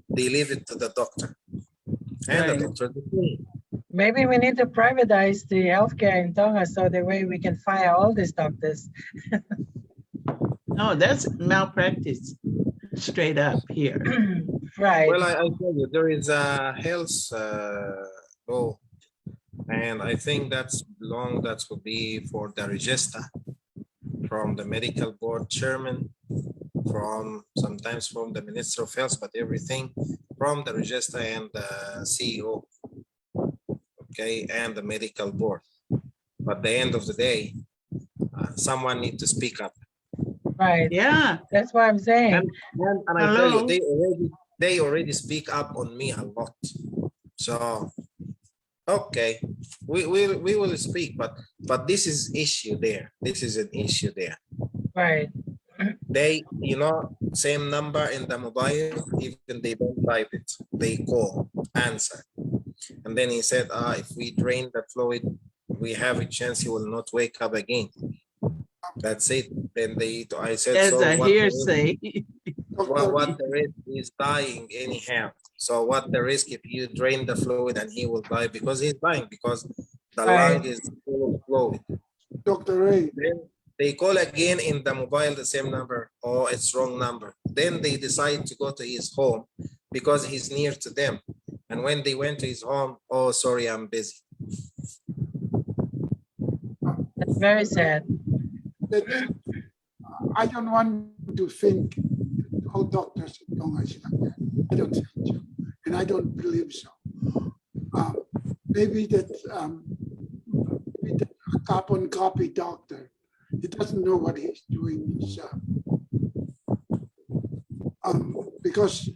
they leave it to the doctor. And the doctor, the same. Maybe we need to privatize the healthcare in Tonga so the way we can fire all these doctors. Oh, that's malpractice straight up here. Right. Well, I tell you, there is a health law, and I think that's long. That would be for the register from the medical board chairman, from sometimes from the Minister of Health, but everything from the register and the CEO, okay, and the medical board. But at the end of the day, someone needs to speak up. Right. Yeah. That's what I'm saying. And I tell you, they already speak up on me a lot. So okay, we will speak, but this is issue there. This is an issue there. Right. They, you know, same number in the mobile, even they don't type it. They call, answer. And then he said, if we drain the fluid, we have a chance he will not wake up again. That's it. Then I said, As so a what hearsay. what the risk is dying anyhow. So what the risk if you drain the fluid and he will die because he's dying because the lung is full of fluid. Dr. Ray. Then they call again in the mobile the same number or it's wrong number. Then they decide to go to his home because he's near to them. And when they went to his home, oh, sorry, I'm busy. That's very sad. I don't want to think all doctors in Tonga is like that. I don't think so. And I don't believe so. Maybe that a carbon copy doctor, he doesn't know what he's doing. Because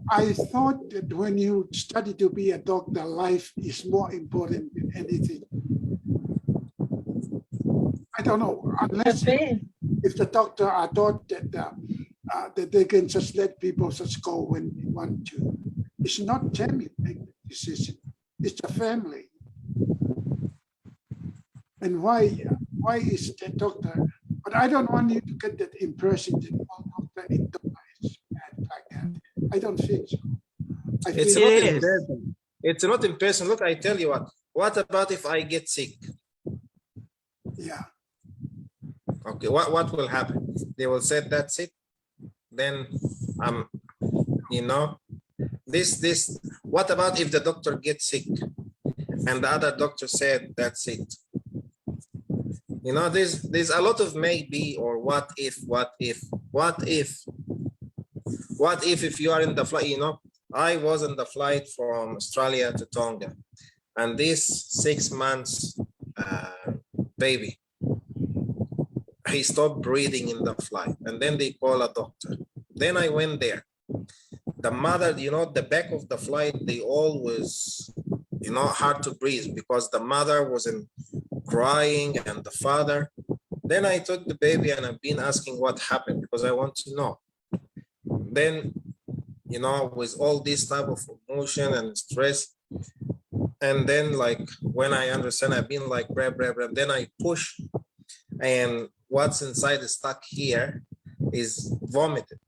I thought that when you study to be a doctor, life is more important than anything. I don't know, unless if the doctor are taught that that they can just let people just go when they want to. It's not them who make the decision. It's the family. And why is the doctor? But I don't want you to get that impression that all doctor in Tonga is bad like that. I don't think so. It's not in person. It's not in person. Look, I tell you what. What about if I get sick? Yeah. Okay, what will happen? They will say that's it. Then you know, this what about if the doctor gets sick and the other doctor said that's it? You know, there's a lot of maybe or what if if you are in the flight, you know, I was in the flight from Australia to Tonga and this 6 months baby, he stopped breathing in the flight and then they call a doctor. Then I went there. The mother, you know, the back of the flight, they always, you know, hard to breathe because the mother wasn't crying and the father. Then I took the baby and I've been asking what happened because I want to know. Then, you know, with all this type of emotion and stress, and then like when I understand, I've been like, brave, then I push and what's inside is stuck here is vomited.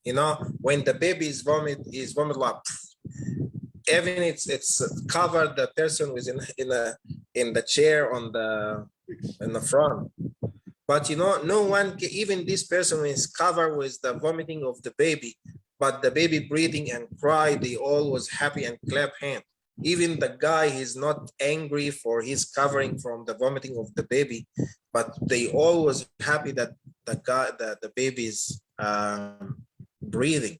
You know, when the baby is vomit like, even it's covered the person was in the chair in the front. But you know, no one, even this person is covered with the vomiting of the baby, but the baby breathing and cry, they all was happy and clap hand. Even the guy is not angry for his covering from the vomiting of the baby, but they all was happy that the baby is breathing.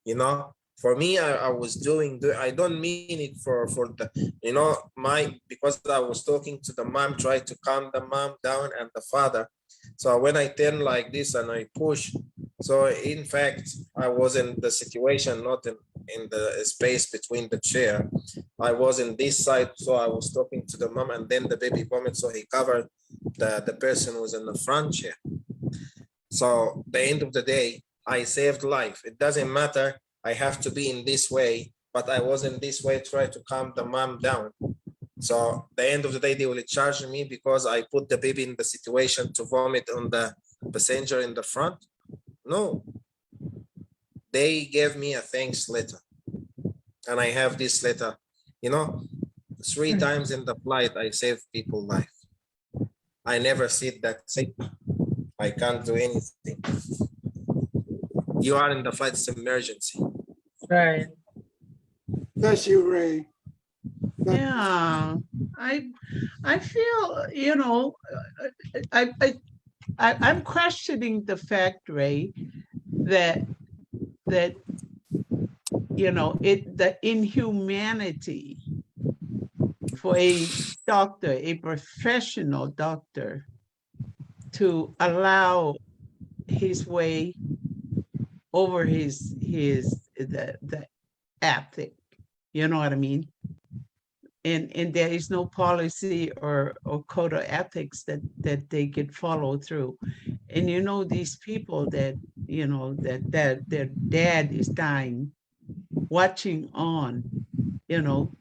You know, for me, I was doing I don't mean it for the, you know, because I was talking to the mom, try to calm the mom down and the father. So when I turn like this and I push, so in fact, I was in the situation, not in the space between the chair. I was in this side, so I was talking to the mom and then the baby vomit, so he covered the person who was in the front chair. So the end of the day, I saved life. It doesn't matter, I have to be in this way, but I was in this way, try to calm the mom down. So the end of the day, they will charge me because I put the baby in the situation to vomit on the passenger in the front. No, they gave me a thanks letter. And I have this letter, you know, 3 times in the flight, I saved people's life. I never said that sick. I can't do anything. You are in the flight, it's emergency. Right. Bless you, Ray. Yeah, I feel, you know, I'm questioning the fact, Ray, that you know the inhumanity for a doctor, a professional doctor, to allow his way over the ethic. You know what I mean? And there is no policy or code of ethics that they could follow through. And you know, these people that, you know, that their dad is dying, watching on, you know,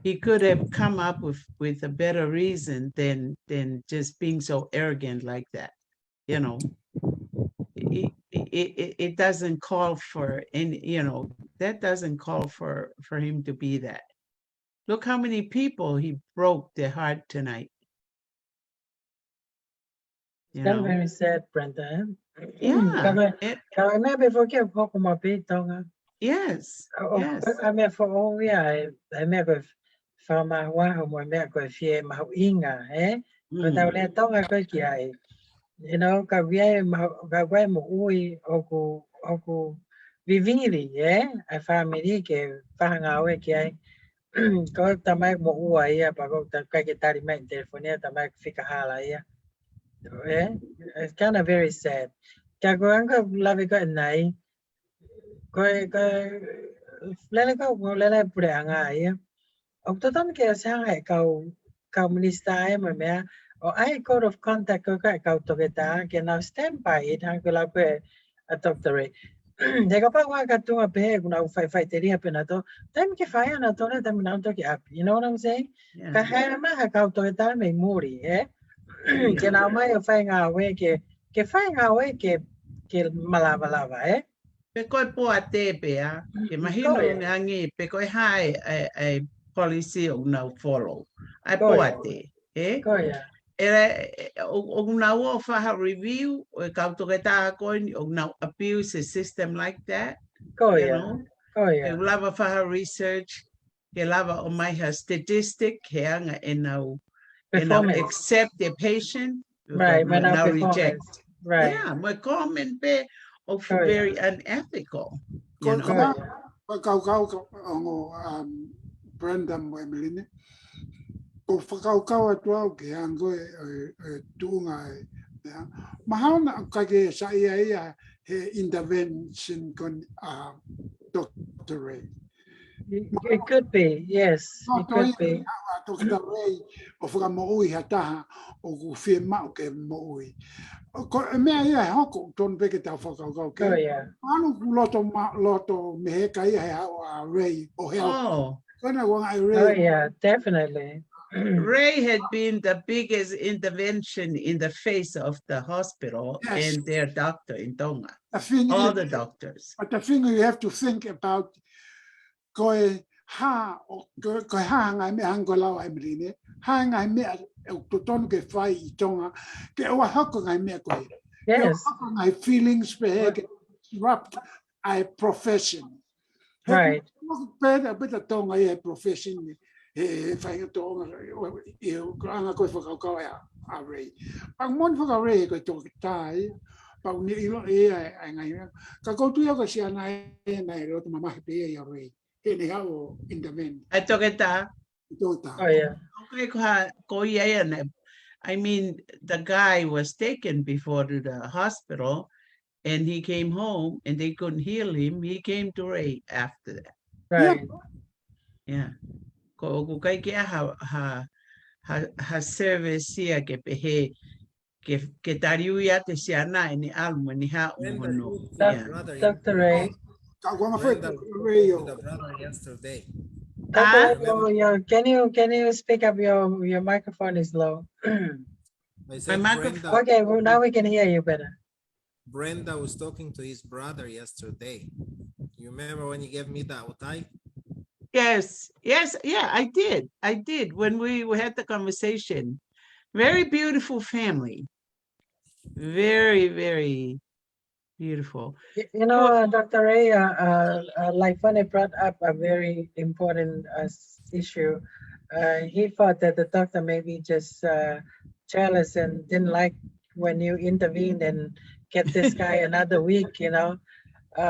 he could have come up with a better reason than just being so arrogant like that. You know, it doesn't call for any, you know, that doesn't call for him to be that. Look how many people he broke their heart tonight. You That's know, very sad, Brenda. yeah, Kau maybe forget kau kuma tonga. yes, yes. I mean for all I may go from my one mo me go fie ma inga ko ta le tonga ko ki ai. You know, ka vie ma ka we mo ui oku viviri a family ke panga we ki ai. Ko ta mai mo ua ia pa ko ta ka ki tari mai telefonia ta mai fika hala ia. It's kind of very sad. Kaya ko ang labi ko nai ko lele ko lele pure anga ya. Og to ton ke sa hai ka minista ai ma me o ai code of contact ko ka to ke ta ke now stand by it hang ko la pe a doctor. De ka pa wa ka tu a pe na fai teria pe na to tem ke fai na to na tem na to ke up. You know what I'm saying? Ka hai ma ha ka to ta me muri que na mai fai ngā we ke fai ngā we ke malava Pe koe po a te pea, ke mahino ngā ngi, pe koe hai a policy o nau follow. Ai po a te, Koia. O nau o whaha review, o kautoke tā koe, o nau abuse a system like that. Koia. You know? Koia. Ke lava whaha research, ke lava o mai ha statistic, he anga e nau accept the patient, right, but now reject. Right. Yeah, my comment be of very unethical. You know? Brenda mo Emeline. Ko whakau atua ke ango tūnga mahana ka ke sa ia he intervention kon Dr. Ray. It could be, yes. It could be. Dr. Ray o whakamoui hataha o ku whima o ke moui. Ko mea ia he hoko ton peke tau whakau ke. Anu ku loto mehe kai he a Ray o he oh. Ray. Definitely. Ray had been the biggest intervention in the face of the hospital and their doctor in Tonga. All the doctors. But the thing you have to think about koe ha ngai me angola ai mrine ha ngai me to ton ke fai I Tonga ke o hako ngai me koe. Yes. My feelings be disrupt I profession. Right. Better Tonga a profession. Fai Tonga eu anga koe whakau a Ray. Pang mon whakau Ray koe tō tai. Pang ni ilo ai ngai. Ka koutu ia ko si anai nai roto mamahi pe ia Ray. I took it that. Oh, yeah. I mean, the guy was taken before to the hospital and he came home and they couldn't heal him. He came to Ray after that. Right. Yeah. Ha service here ke pehe ke tariuia te siana ni almo ni ha uhono. Dr. Ray. The brother yesterday. Can you speak up? Your microphone is low. My microphone. Okay, well now we can hear you better. Brenda was talking to his brother yesterday. You remember when he gave me that utai? Yes, yeah, I did when we had the conversation. Very beautiful family. Very, very beautiful. You know, Dr. Ray, like Fanny brought up a very important issue. He thought that the doctor maybe just jealous and didn't like when you intervened and get this guy another week, you know.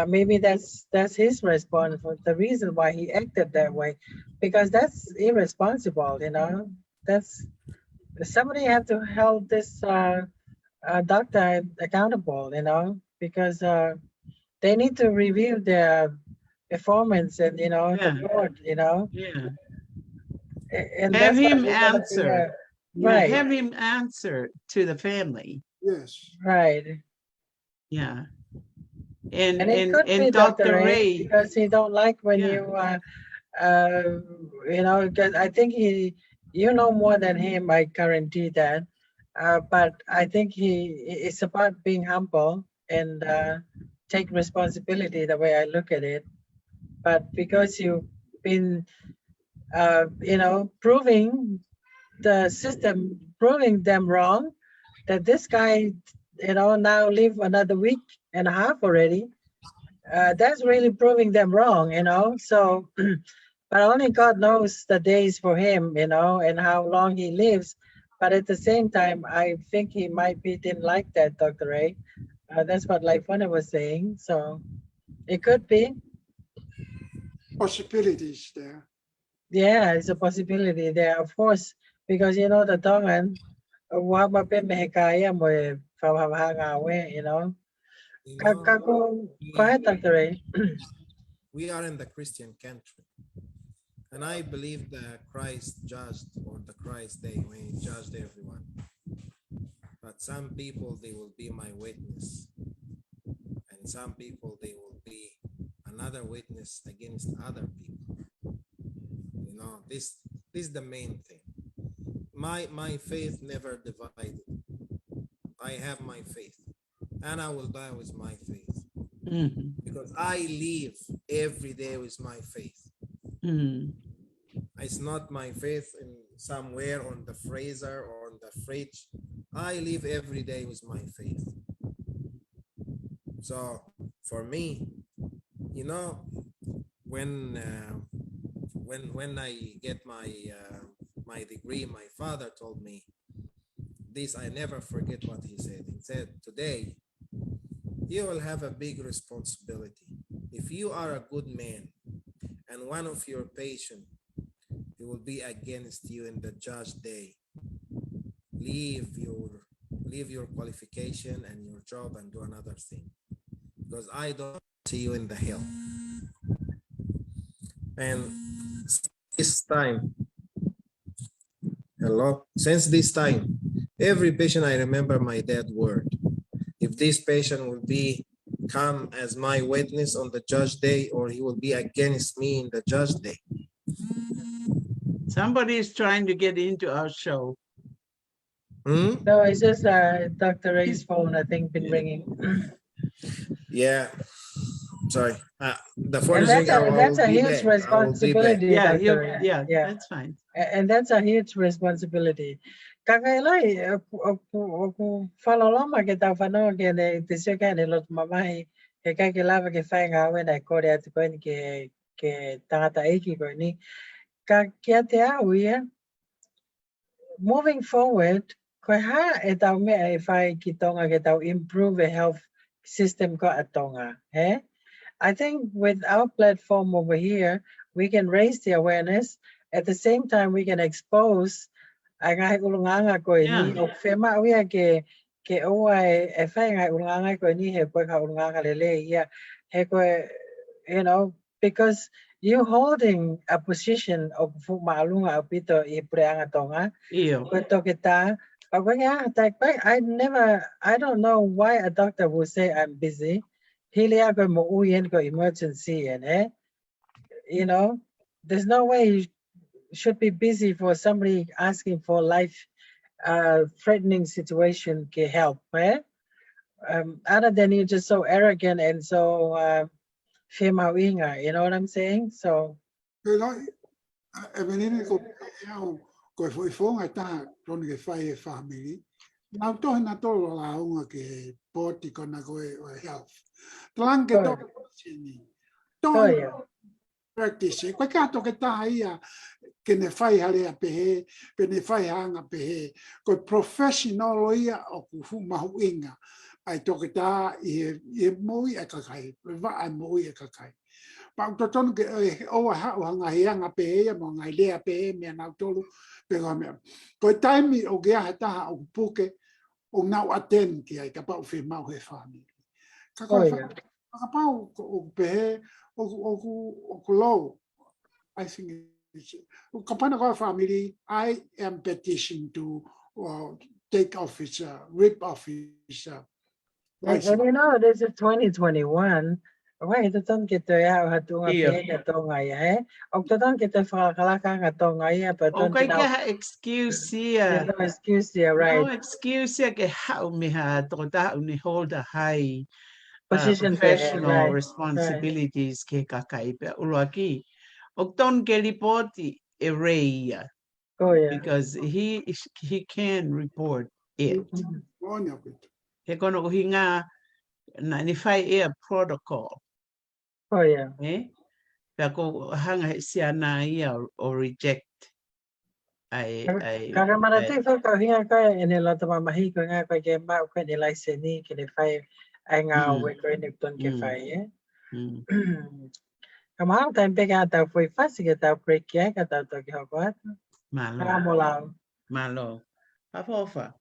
Maybe that's his response for the reason why he acted that way, because that's irresponsible, you know. That's somebody have to hold this doctor accountable, you know, because they need to review their performance and you know Yeah. the board, you know. Yeah. And Have that's him why we're gonna be answer. right, Have him answer to the family. Yes. right. Yeah. And it could be And Dr. Dr. Ray Ray. because he don't like when Yeah. you know, because I think you know more than him, I guarantee that. But I think it's about being humble and take responsibility the way I look at it. But because you've been, you know, proving the system, proving them wrong, that this guy, you know, now live another week and a half already. That's really proving them wrong, you know. So, but only God knows the days for him, you know, and how long he lives. But at the same time, I think he might be didn't like that, Dr. Ray. That's what Laifana was saying. So it could be. Possibilities there. Yeah, it's a possibility there, of course, because you know the Tongan, wama pe mehekaya mo fawahanga you know. You know, Go ahead, Dr. Ray. we are in the Christian country. And I believe that Christ judged on the Christ day when he judged everyone. But some people, they will be my witness. And some people, they will be another witness against other people. You know, this is the main thing. My faith never divided. I have my faith. And I will die with my faith. Because I live every day with my faith. It's not my faith in somewhere on the freezer or on the fridge. I live every day with my faith. So for me, you know, when I get my degree, my father told me this. I never forget what he said. He said, today you will have a big responsibility. If you are a good man and one of your patients, he will be against you in the judge day, leave your qualification and your job and do another thing, because I don't see you in the hell. And this time, since this time, every patient I remember my dad word. If this patient will be come as my witness on the judge day, or he will be against me in the judge day. Somebody is trying to get into our show. No, it's just Dr. Ray's phone, I think, been ringing. Yeah. Sorry. The phone And is ringing. that's a huge responsibility. Yeah, Dr. Ray. yeah, that's fine. And that's a huge responsibility. Kakailai, follow lama kita fano ke ne tisyo ka ne lot mamai ke kakilava ke fainga when I go there to go in ke tangata iki ko ni kakiatea uya. Moving forward, ko ha etaw me if I kitonga kita improve the health system ko atonga, eh? I think with our platform over here, we can raise the awareness. At the same time, we can expose ngai ulunganga ko ni o fema uya ke oai e fai ngai ulunganga ko ni he ko ka ulunganga lele ya he ko, you know, because you holding a position of malunga apito I preanga tonga ko to kita I don't know why a doctor would say I'm busy. Hilia ko mo uyen ko emergency and you know, there's no way you should be busy for somebody asking for life threatening situation can help, eh? Other than you're just so arrogant and so you know what I'm saying? So Evelyn ko foi ngai ta ron ke fai family Nau tohi na tolo la unga ke poti kona koe o health. Talang ke tolo sini. Tolo practice. Koe kato ke taha ia ke ne whai hare a pehe, pe ne whai hanga pehe. Koe professional ia o ku mahu inga. Ai toke tā i moi e kakai. Wa ai moi e kakai. Pa to tonu ke o hanga hianga pehe mo ngai lea pehe me nau tolu pe ga koe taimi o ge ha taha o puke o nau aten ki ai ka pau whi mau he whāni. Ka koe ka pau o pehe o low. I think it's ka pana koe family, I am petition to take off his rip off his And you know, this is 2021. Wait, ito tong kita ya hatunga pe katonga ya he. O tong kita whakalaka katonga ya pa O tong kai ka excuse ia. no excuse ya, right? No excuse ia ke hau me ha toko ta uni hold a high Position pe, professional right? responsibilities ke kakai pe uloaki. O ton ke ripoti e rei ia. Oh yeah. Because he can report it. He kono uhinga na ni whai ia protocol. Oh yeah. Pea ko hanga sia na ia o reject. Kaka marate ko ka hinga ka ene la tama mahi ko nga ko ke ma ko ni lai se ni ke le fai ai nga we ko ni ton ke fai Kamang time pe ka ta foi fasi ke ta break ke ka ta to ke ho ko. Malo. Malo. Afofa.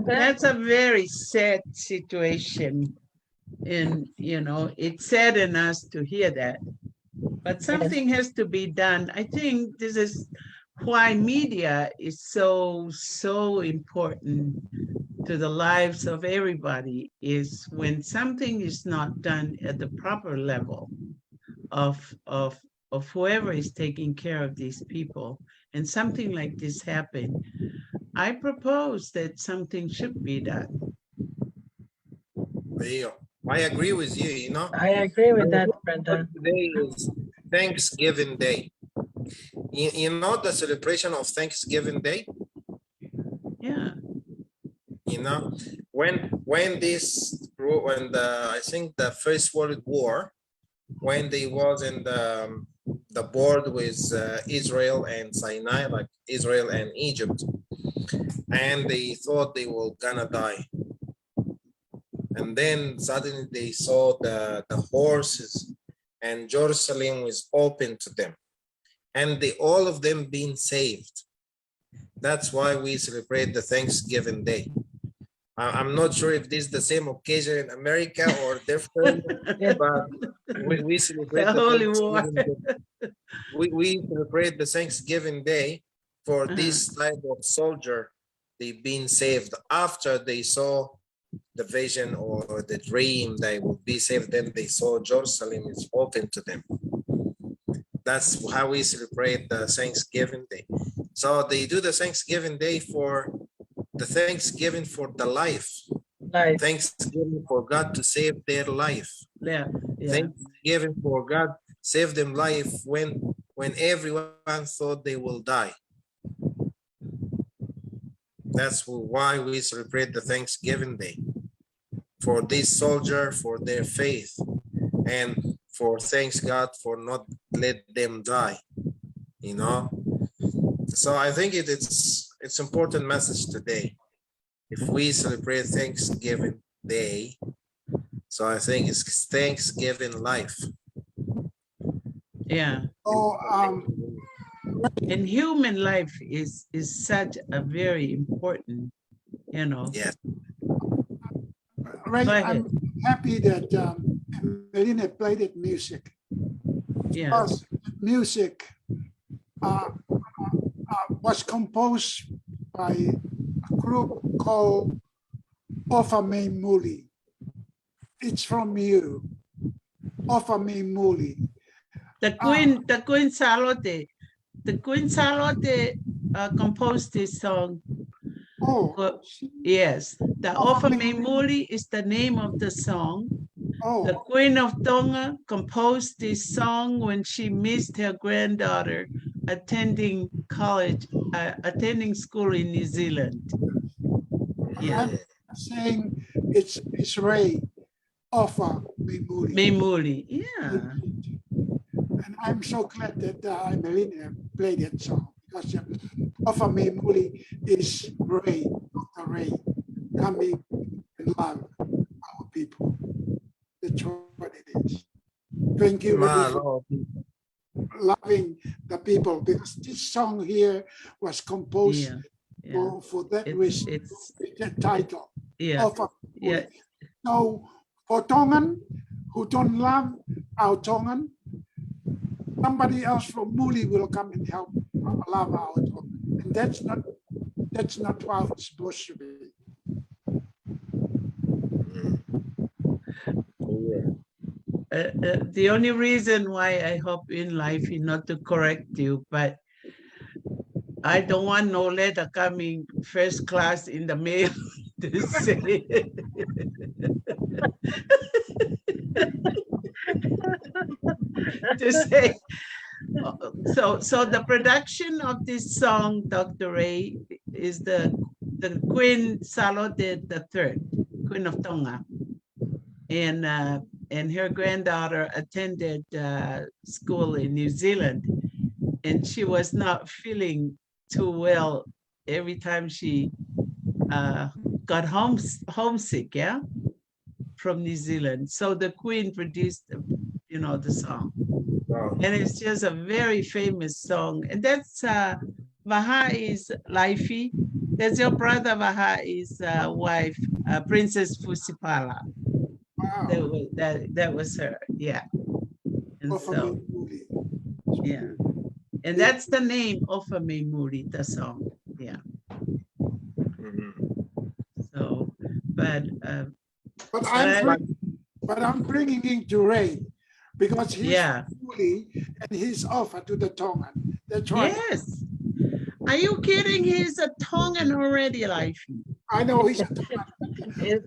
That's a very sad situation. And, you know, it saddened us to hear that. But something has to be done. I think this is why media is so important to the lives of everybody, is when something is not done at the proper level of whoever is taking care of these people, and something like this happen, I propose that something should be done. I agree with you, you know. I agree with that, Brenda. Today is Thanksgiving Day. You know the celebration of Thanksgiving Day? Yeah. You know, when I think the First World War, when they was in the board with Israel and Sinai, like Israel and Egypt, and they thought they were gonna die. And then suddenly they saw the horses, and Jerusalem was open to them, and all of them being saved. That's why we celebrate the Thanksgiving Day. I'm not sure if this is the same occasion in America or different, but we celebrate The the Holy War. Thanksgiving Day. We celebrate the Thanksgiving Day for this type of soldier. They've been saved after they saw the vision or the dream they would be saved. Then they saw Jerusalem is open to them. That's how we celebrate the Thanksgiving Day. So they do the Thanksgiving Day for the Thanksgiving for the life. Thanksgiving for God to save their life. Yeah. Thanksgiving for God save them life when everyone thought they will die. That's why we celebrate the Thanksgiving Day. For this soldier, for their faith, and for thanks God for not let them die, you know. So I think it's important message today. If we celebrate Thanksgiving Day, so I think it's Thanksgiving life. Yeah. Oh, and human life is such a very important, you know. Yes. Right, I'm happy that Melina played that music. Yeah. Because music was composed by a group called Ofame Muli. It's from you, Ofame Muli. The Queen Charlotte, composed this song. Oh, yes. The Ofame Muli is the name of the song. Oh. The Queen of Tonga composed this song when she missed her granddaughter attending college, attending school in New Zealand. Yeah. I'm saying it's Ray Offa Memuli. Memuli, yeah. And I'm so glad that Melina played that song, because Offa Memuli is Ray, Dr. Ray, coming and love our people. That's what it is. Thank you, Ray, for loving the people, because this song here was composed for that reason. It's that title. Yeah. So for Tongan who don't love our Tongan, somebody else from Muli will come and help love our Tongan. And that's not how it's supposed to be. The only reason why I hope in life is not to correct you, but I don't want no letter coming first class in the mail to say. To say. So the production of this song, Dr. Ray, is the Queen Charlotte III, Queen of Tonga, and her granddaughter attended school in New Zealand, and she was not feeling too well every time she got homesick, yeah, from New Zealand. So the Queen produced, the song. Wow. And it's just a very famous song. And that's Vaha is Laifi. That's your brother Vaha is wife, Princess Fusipala. Wow. That was her. Yeah. And Offer so me Muli. yeah. And that's the name of a Muri, the song. Yeah. Mhm. So, but But I, I'm bringing in to Ray because he's yeah. from Muli and he's offer to the Tongan. That's right. Yes. Are you kidding? He's a Tongan already, Lifey. I know he's a Tongan.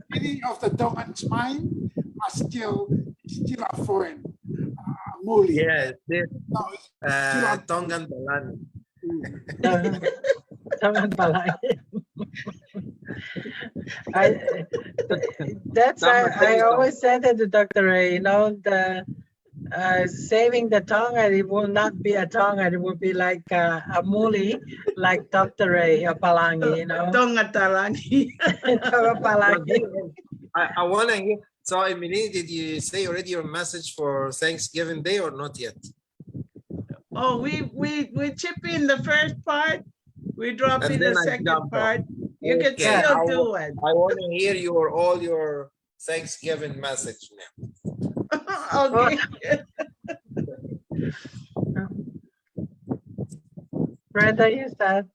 Many of the Tongans' mind are still a foreign. Muli. Yeah, this No, it's still a Tongan Balan. Tongan Palay. I always said that to Dr. Ray, you know, the saving the Tongan, it will not be a Tongan, it will be like a muli, like Dr. Ray, a Palangi, you know. Tonga Tarangi. Tonga Palangi. I want to hear. So, Emily, did you say already your message for Thanksgiving Day or not yet? Oh, we chip in the first part. We drop And in then the I second jump part. You can Okay, still do it. I want to hear all your Thanksgiving message now. Okay. Brenda, you said.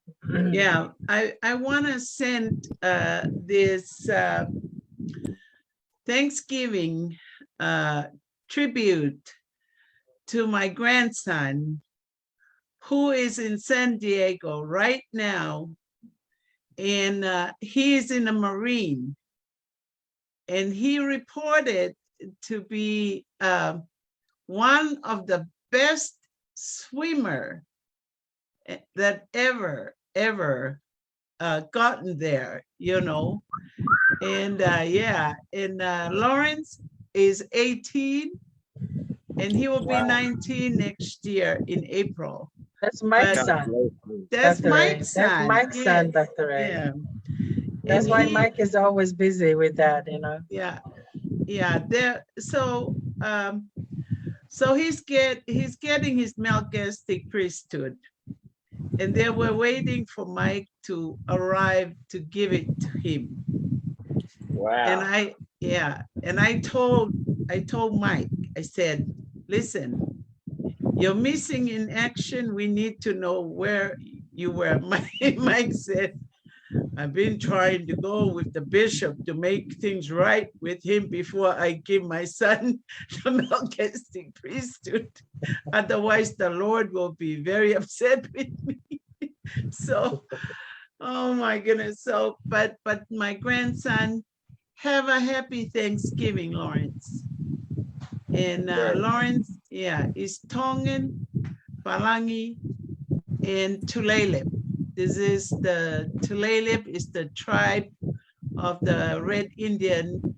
Yeah, I want to send this Thanksgiving tribute to my grandson, who is in San Diego right now, and he is in a Marine, and he reported to be one of the best swimmer that ever gotten there, you know. And yeah, and Lawrence is 18 and he will be 19 next year in April. That's Mike's son. That's Dr. Ray. Mike's son. That's Mike's son, Dr. Ray. Yeah. That's And why Mike is always busy with that, you know. Yeah. Yeah. There. So so he's getting his Melchizedek priesthood. And they were waiting for Mike to arrive to give it to him. Wow. And I told Mike, I said, listen, you're missing in action. We need to know where you were. Mike said, I've been trying to go with the bishop to make things right with him before I give my son the Melchizedek priesthood. Otherwise, the Lord will be very upset with me. So, oh my goodness. So, but my grandson, have a happy Thanksgiving, Lawrence. And Lawrence, yeah, is Tongan, Palangi, and Tulalip. This is the Tulalip is the tribe of the Red Indian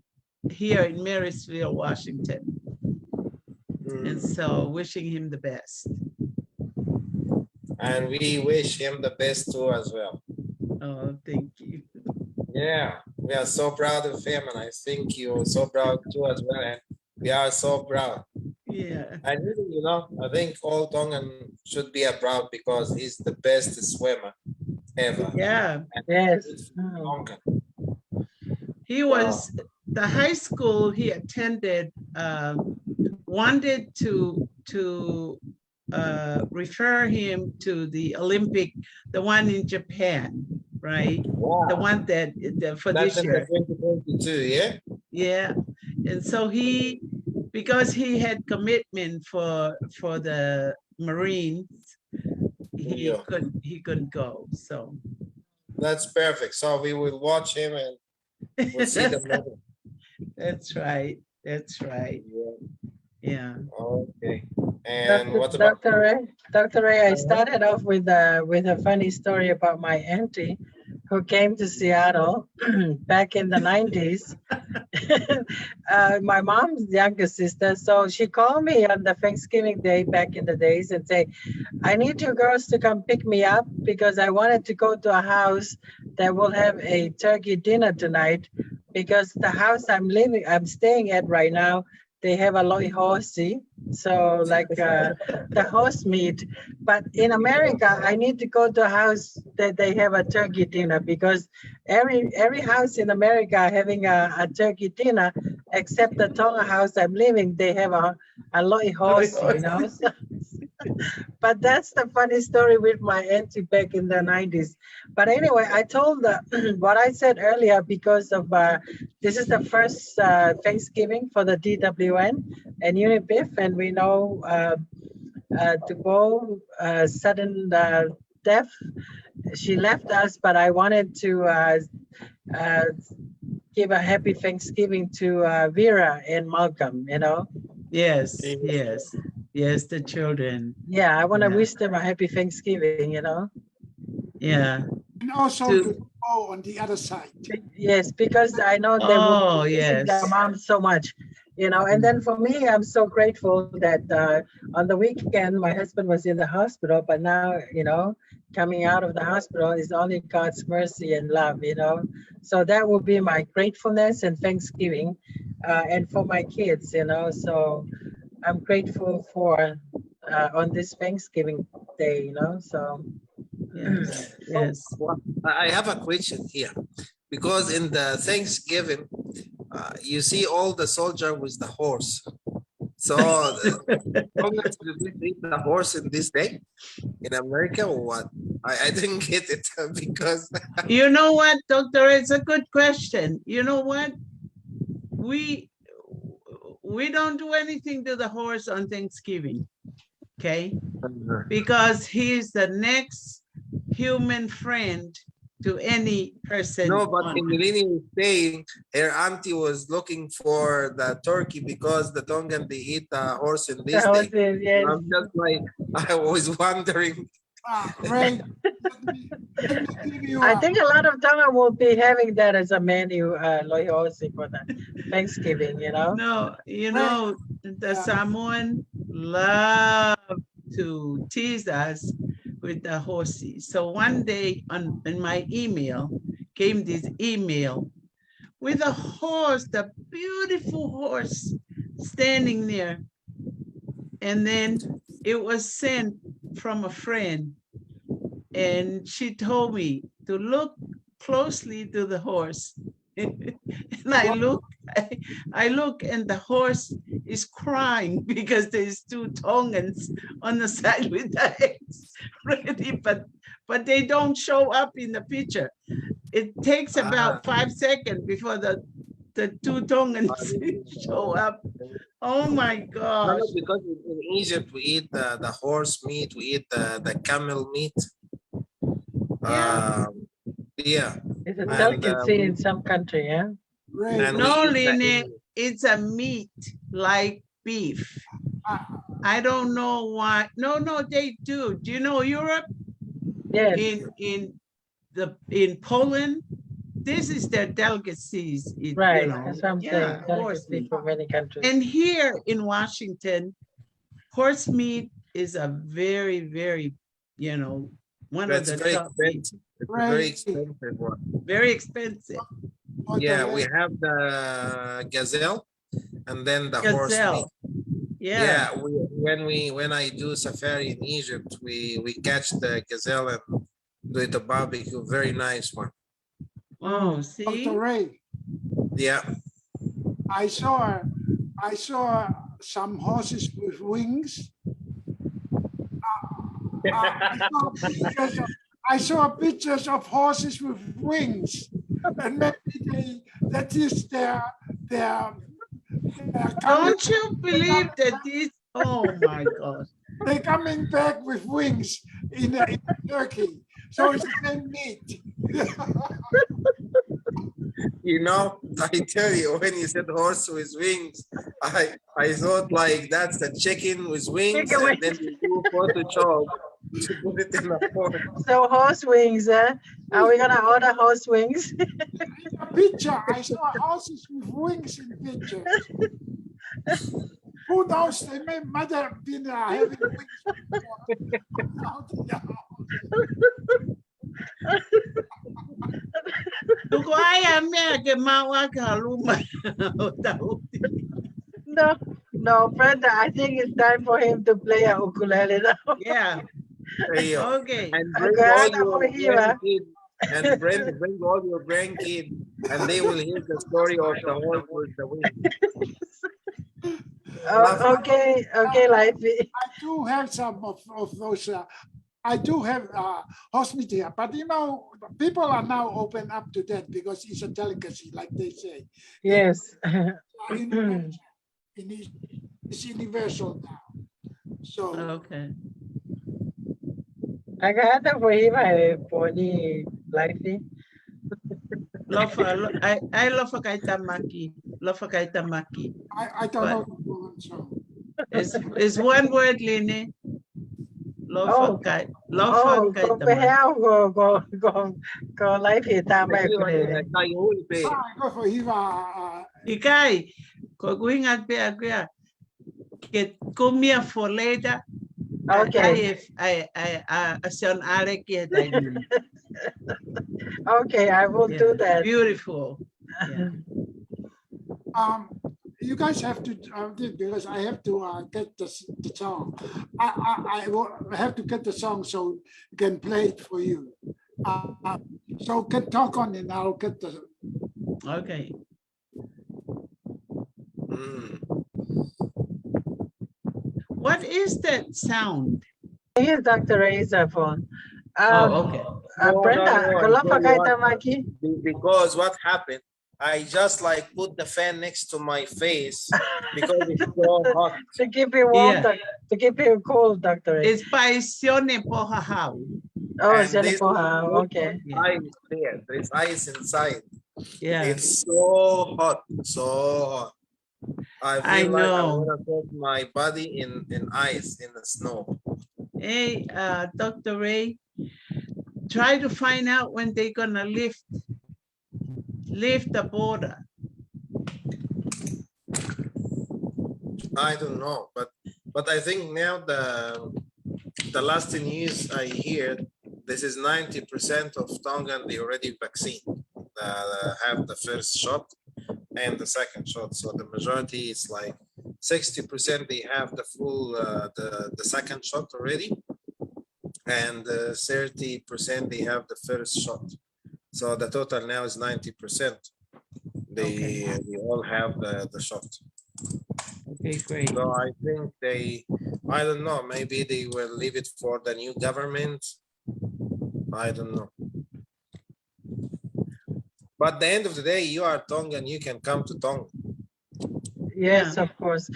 here in Marysville, Washington. And so wishing him the best. And we wish him the best too as well. Oh, thank you. Yeah, we are so proud of him, and I think you're so proud too as well. And we are so proud. Yeah. And you know, I think all Tongan should be proud because he's the best swimmer ever. Yeah. And yes. Tongan. He was the high school he attended wanted to refer him to the Olympic, the one in Japan, right? Wow. The one that for That's this year. 2022, yeah? Yeah. And so because he had commitment for the Marines, he couldn't go. So that's perfect. So we will watch him and we'll see the medal. That's right. That's right. Yeah. Okay. And what about Dr. Ray? I started off with a funny story about my auntie who came to Seattle back in the 90s. My mom's younger sister. So she called me on the Thanksgiving Day back in the days and say, I need you girls to come pick me up because I wanted to go to a house that will have a turkey dinner tonight because the house I'm staying at right now, they have a loy horsey, so like the horse meat. But in America, I need to go to a house that they have a turkey dinner because every house in America having a turkey dinner, except the Tonga house I'm living, they have a loi horse, you know. So, but that's the funny story with my auntie back in the 90s. But anyway, I told what I said earlier because of this is the first Thanksgiving for the TWN and UNIBIF, and we know to go sudden death. She left us, but I wanted to give a happy Thanksgiving to Vera and Malcolm, you know. Yes, yes, yes, the children. Yeah, I want to Yeah. wish them a happy Thanksgiving, you know. Yeah. And also To- to go on the other side. Yes, because I know they Oh, will miss yes. their mom so much, you know. And then for me, I'm so grateful that on the weekend, my husband was in the hospital, but now, you know, coming out of the hospital is only God's mercy and love, you know. So that will be my gratefulness and Thanksgiving, and for my kids, you know. So I'm grateful for on this Thanksgiving day, you know. So Yes, yes. Well, I have a question here, because in the Thanksgiving, you see all the soldier with the horse. So, Congress will eat the horse in this day in America or what? I didn't get it because You know what, Doctor? It's a good question. You know what? We don't do anything to the horse on Thanksgiving, okay? Because he's the next human friend to any person. no, but on in Millennium was saying her auntie was looking for the turkey because the Tongan they eat the horse in this day. yes. I'm just like I was wondering. Ray, let me give you I think a lot of Tonga will be having that as a menu, loyosi for the Thanksgiving, you know? No, you know, the Samoan love to tease us with the horses. So one day in my email came this email with a horse, the beautiful horse standing there. And then it was sent from a friend. And she told me to look closely to the horse. And I look and the horse is crying because there's two Tongans on the side with the eggs ready, but they don't show up in the picture. It takes about 5 seconds before the two Tongans show up. Oh my gosh. No, because in Egypt we eat the horse meat, we eat the camel meat. Yeah. Yeah. It's a And, delicacy in some country, yeah? Ray. And we No, eat the Lene, it's a meat like beef. uh, I don't know why. No, they do. Do you know Europe? Yes. In Poland, this is their delicacies. Right, You know, that's what I'm yeah, saying. horse Delicacy meat. for many countries. And here in Washington, horse meat is a very, very, you know, one That's of the very top meat. expensive. It's a Right. very expensive one. Very expensive. Yeah, we have the gazelle and then the horse meat. Gazelle. Yeah. When I do safari in Egypt, we catch the gazelle and do it a barbecue. Very nice one. Oh, see? Dr. Ray, Yeah. I saw some horses with wings. I saw pictures of horses with wings, and maybe that is their Don't you believe that this? Oh my God. they're coming back with wings in Turkey. So it's the same meat. You know, I tell you, when you said horse with wings, I thought like that's the chicken with wings, Chicken and then you do Photoshop to put it in a pot. So horse wings, are we gonna order horse wings? A picture, I saw horses with wings in pictures. Who knows? They might have been having wings before. No, Brenda, I think it's time for him to play a ukulele now. Yeah. There you go. Okay. And bring Okay, all I'm your over here. grandkids, and bring all your grandkids and they will hear the story of the horse with the wings. Okay, Lifey. I do have some of those. I do have hospital, but you know, people are now open up to that because it's a delicacy, like they say. Yes. It's universal now. So Okay. Agad po iba po ni Lifey. Lofa, I lofa kay tamaki. Lofa kay tamaki. I don't know the one, so It's one word, Lini. Lofa kay Ko tamaki. pehao ko Lifey tama ko ni. go for Hiva. Ikai, ko guingat pe akuya. Que comia foleda. Okay. I asion are que dainin. Okay, I will do that. Beautiful. Yeah. You guys have to because I have to get the song. I will have to get the song so I can play it for you. So can talk on and I'll get the. Okay. What is that sound? Here's Dr. Ray's phone. Okay. Brenda, No, ko kay tamaki. because what happened, I just like put the fan next to my face because it's so hot. To keep you warm, to keep you cool, Dr. Ray. It's paisione pohahau. Oh, And it's this okay. ice there. There's ice inside. Yeah. It's so hot, so hot. I feel like I know. want to put my body in ice, in the snow. Hey, Dr. Ray, try to find out when they're gonna lift the border. I don't know, but I think now the last news I hear, this is 90% of Tongan they already vaccine, have the first shot and the second shot. So the majority is like 60% they have the full the second shot already, and 30% they have the first shot. So the total now is 90%. They all have the shot. Okay, great. So I think I don't know, maybe they will leave it for the new government. I don't know. But at the end of the day, you are Tongan, you can come to Tonga. Yes, of course.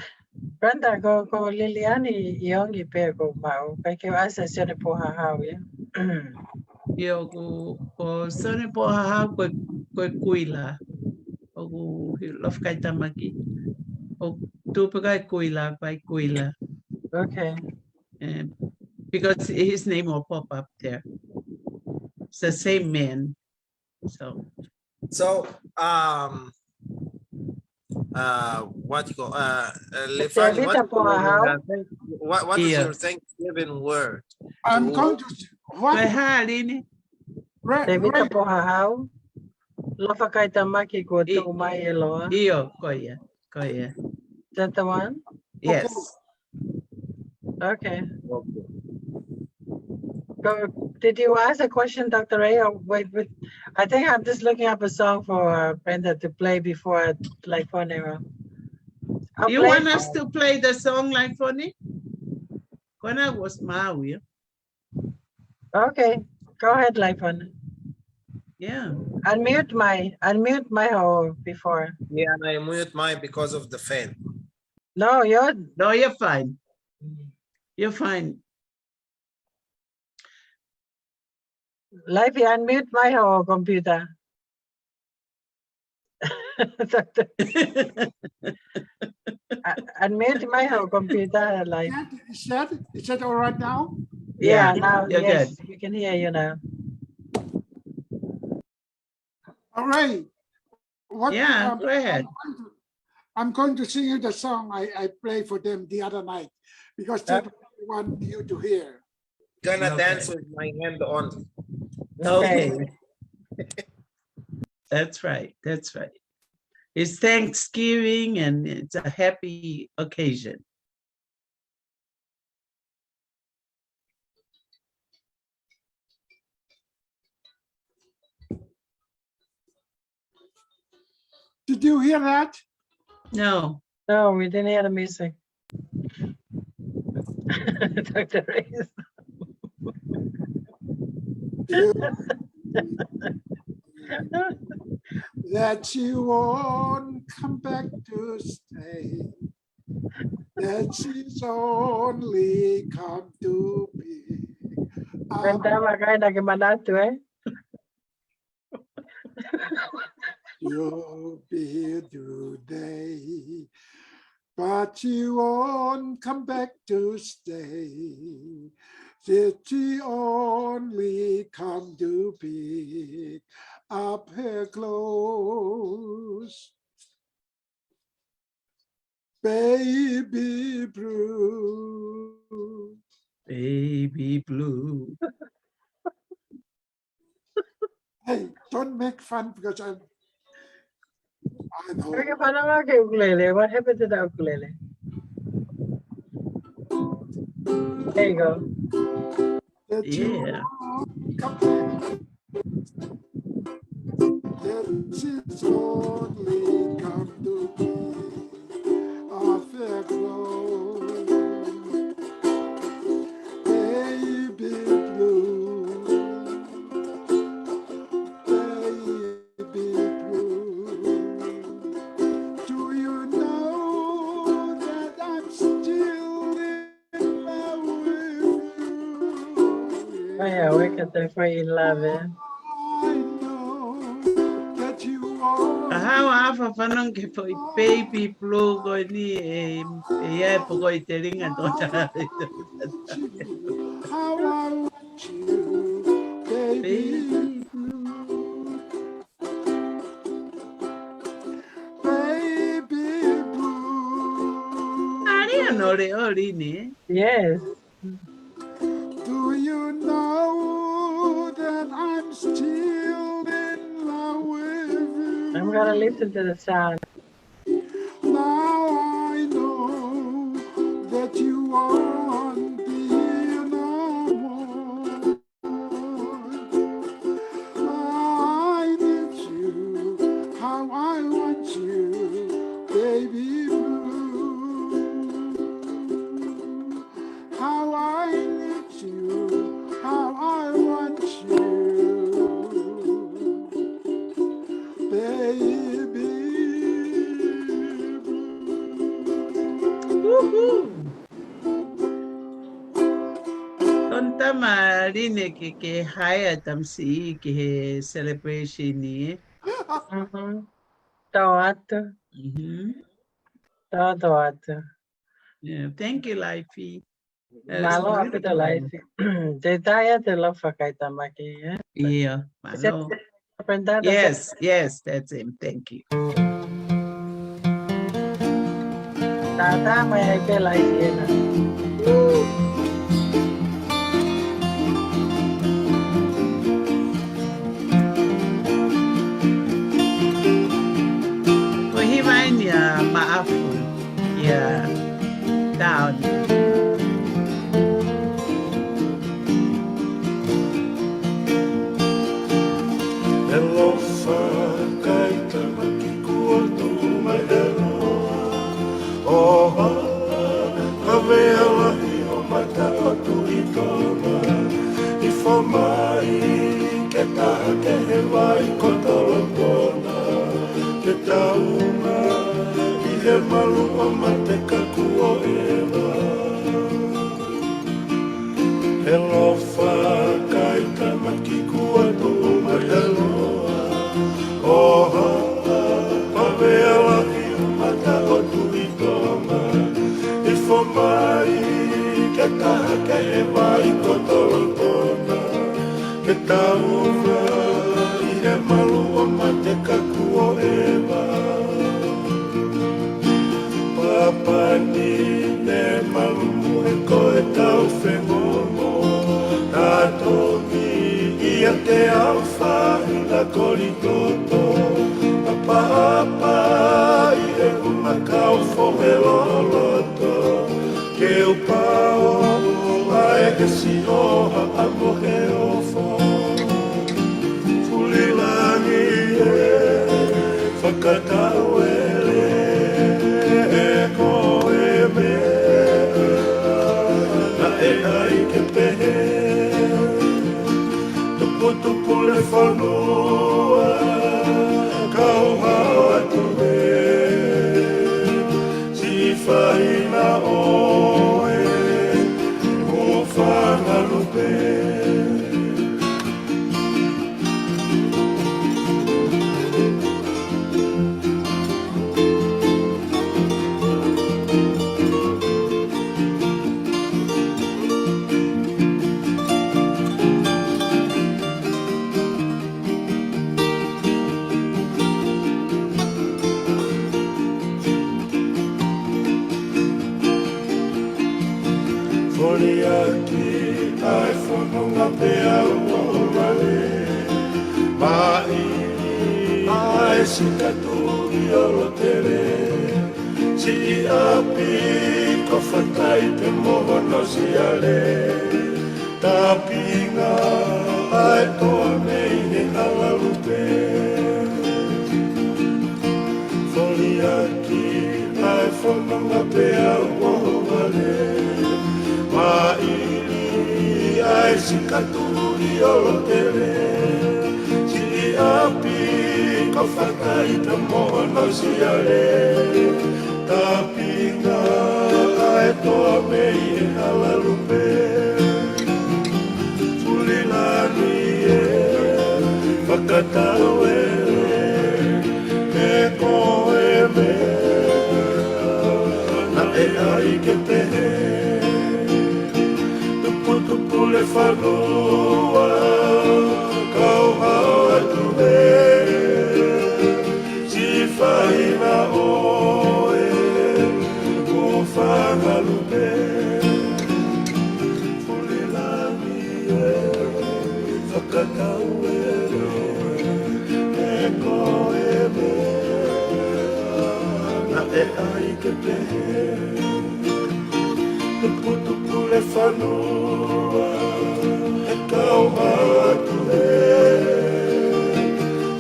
Brenda, ko Liliani yongi pe ko mau. Kay ke asa siya po hahawi. Yo ko sone pohahau ko kuila. O lof kai tamaki. O tupakai kuila by kuila. Okay. Because his name will pop up there. It's the same man. So what you call what is your Thanksgiving word? I'm going to what? Tevita po hahau. Lofa kay tamaki ko tumay eloa. Iyo, koya. Is that the one? Yes. Okay. Did you ask a question, Dr. Ray? Or wait, I think I'm just looking up a song for Brenda to play before like Fonero. You want us to play the song like Fonny? Kona was Maui. Okay, go ahead, Lifon. Yeah. Unmute my before. Yeah, and I mute mine because of the fan. No, you're fine. You're fine. Lifey, unmute my computer. Unmute my computer, Life. Is that all right now? Yeah, now yes, good. we can hear you now. All right. Go ahead. I'm going to sing you the song I played for them the other night because they want you to hear. Gonna dance with my hand on. Okay. That's right. That's right. It's Thanksgiving and it's a happy occasion. Did you hear that? No. No, we didn't hear the music. Dr. Reyes. That you won't come back to stay. That she's only come to be. Brenda, makanya nagimana to eh? You'll be here today, but you won't come back to stay. Did she only come to pick up her clothes? Baby blue. Baby blue. Hey, don't make fun because I know. Ukulele. What happened to the ukulele? There you go. That you Yeah. come back. That she's only come to pick up her clothes. Baby blue. Baby blue. Do you know that I'm still in love with you? Oh yeah, we can definitely in love, eh? I know that you are. How afa whanong ke foi baby blue ko ni ia po ko i te ringa tōna. How I want you, baby. Baby blue. Baby blue. Ari ano re ori ni. Yes. Do you know that I'm still in love with you? I'm gonna listen to the sound. Now I know that you won't be here no more. I need you, how I want you, baby blue. How I need you, how I want you, baby blue. Woohoo. Tonta marine ke haya tamsi ke celebration ni. Toato. Toato. Yeah, thank you, Lifey. Malo apita life. Detaya te lo fakay tamaki, eh? Yeah, malo. Yes, yes, that's him. Thank you. Tata may ike life yan. Kuhimain ya maafu ya down. Hello, kai tamaki kua tu mai eloa. Oh, ave alahi o mata o tu I toma. I whamai ke taha ke he wai ko tolo pona. Ke tauma I he malu o mate ka kua ewa. Hello, kai tamaki kua tu mai eloa. Oh, ave alahi o mata o tu I toma. I whamai ke taha ke he wai ko tolo pona. Ke tauma I he malu o mate ka kua ewa. Papani ne malu e koe tau whengomo. Tātomi ia te au whahina koritoto. Apa I he umakau whohe loloto. Ke upao ae ke sioha a mohe ofo. Fulilangi e whakatau whaina oe o whanalupe. Aki ai whanonga pea uorale mai ai sikaturi olo tere si api ko whakai te mohono si ale tapinga ai toa nei he halalupe Foli aki ai whanonga pea uorale Maili ai sikaturi olo tere Si api ko whakai te mohono si ale Tapinga ai toa mei e halalupe Fulilani e whakatau e koe mea Na e ai ke pehe Pule whanua, kau hao atu me Si whaina oe, o whangalupe Pule lami e, whakatau e koe mea, na e ai ke pehe Pule whanua, e kau atu e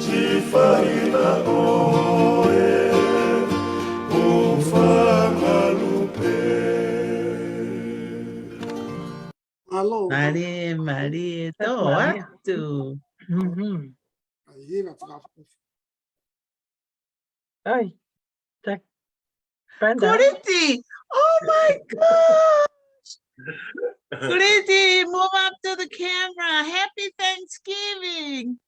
Si whaina oe, o whangalupe Alo. Marie, to Maria. atu. Ai wa whakafu. Ai, tak. Brenda. Kuriti, oh my gosh. Kuriti, move up to the camera. Happy Thanksgiving.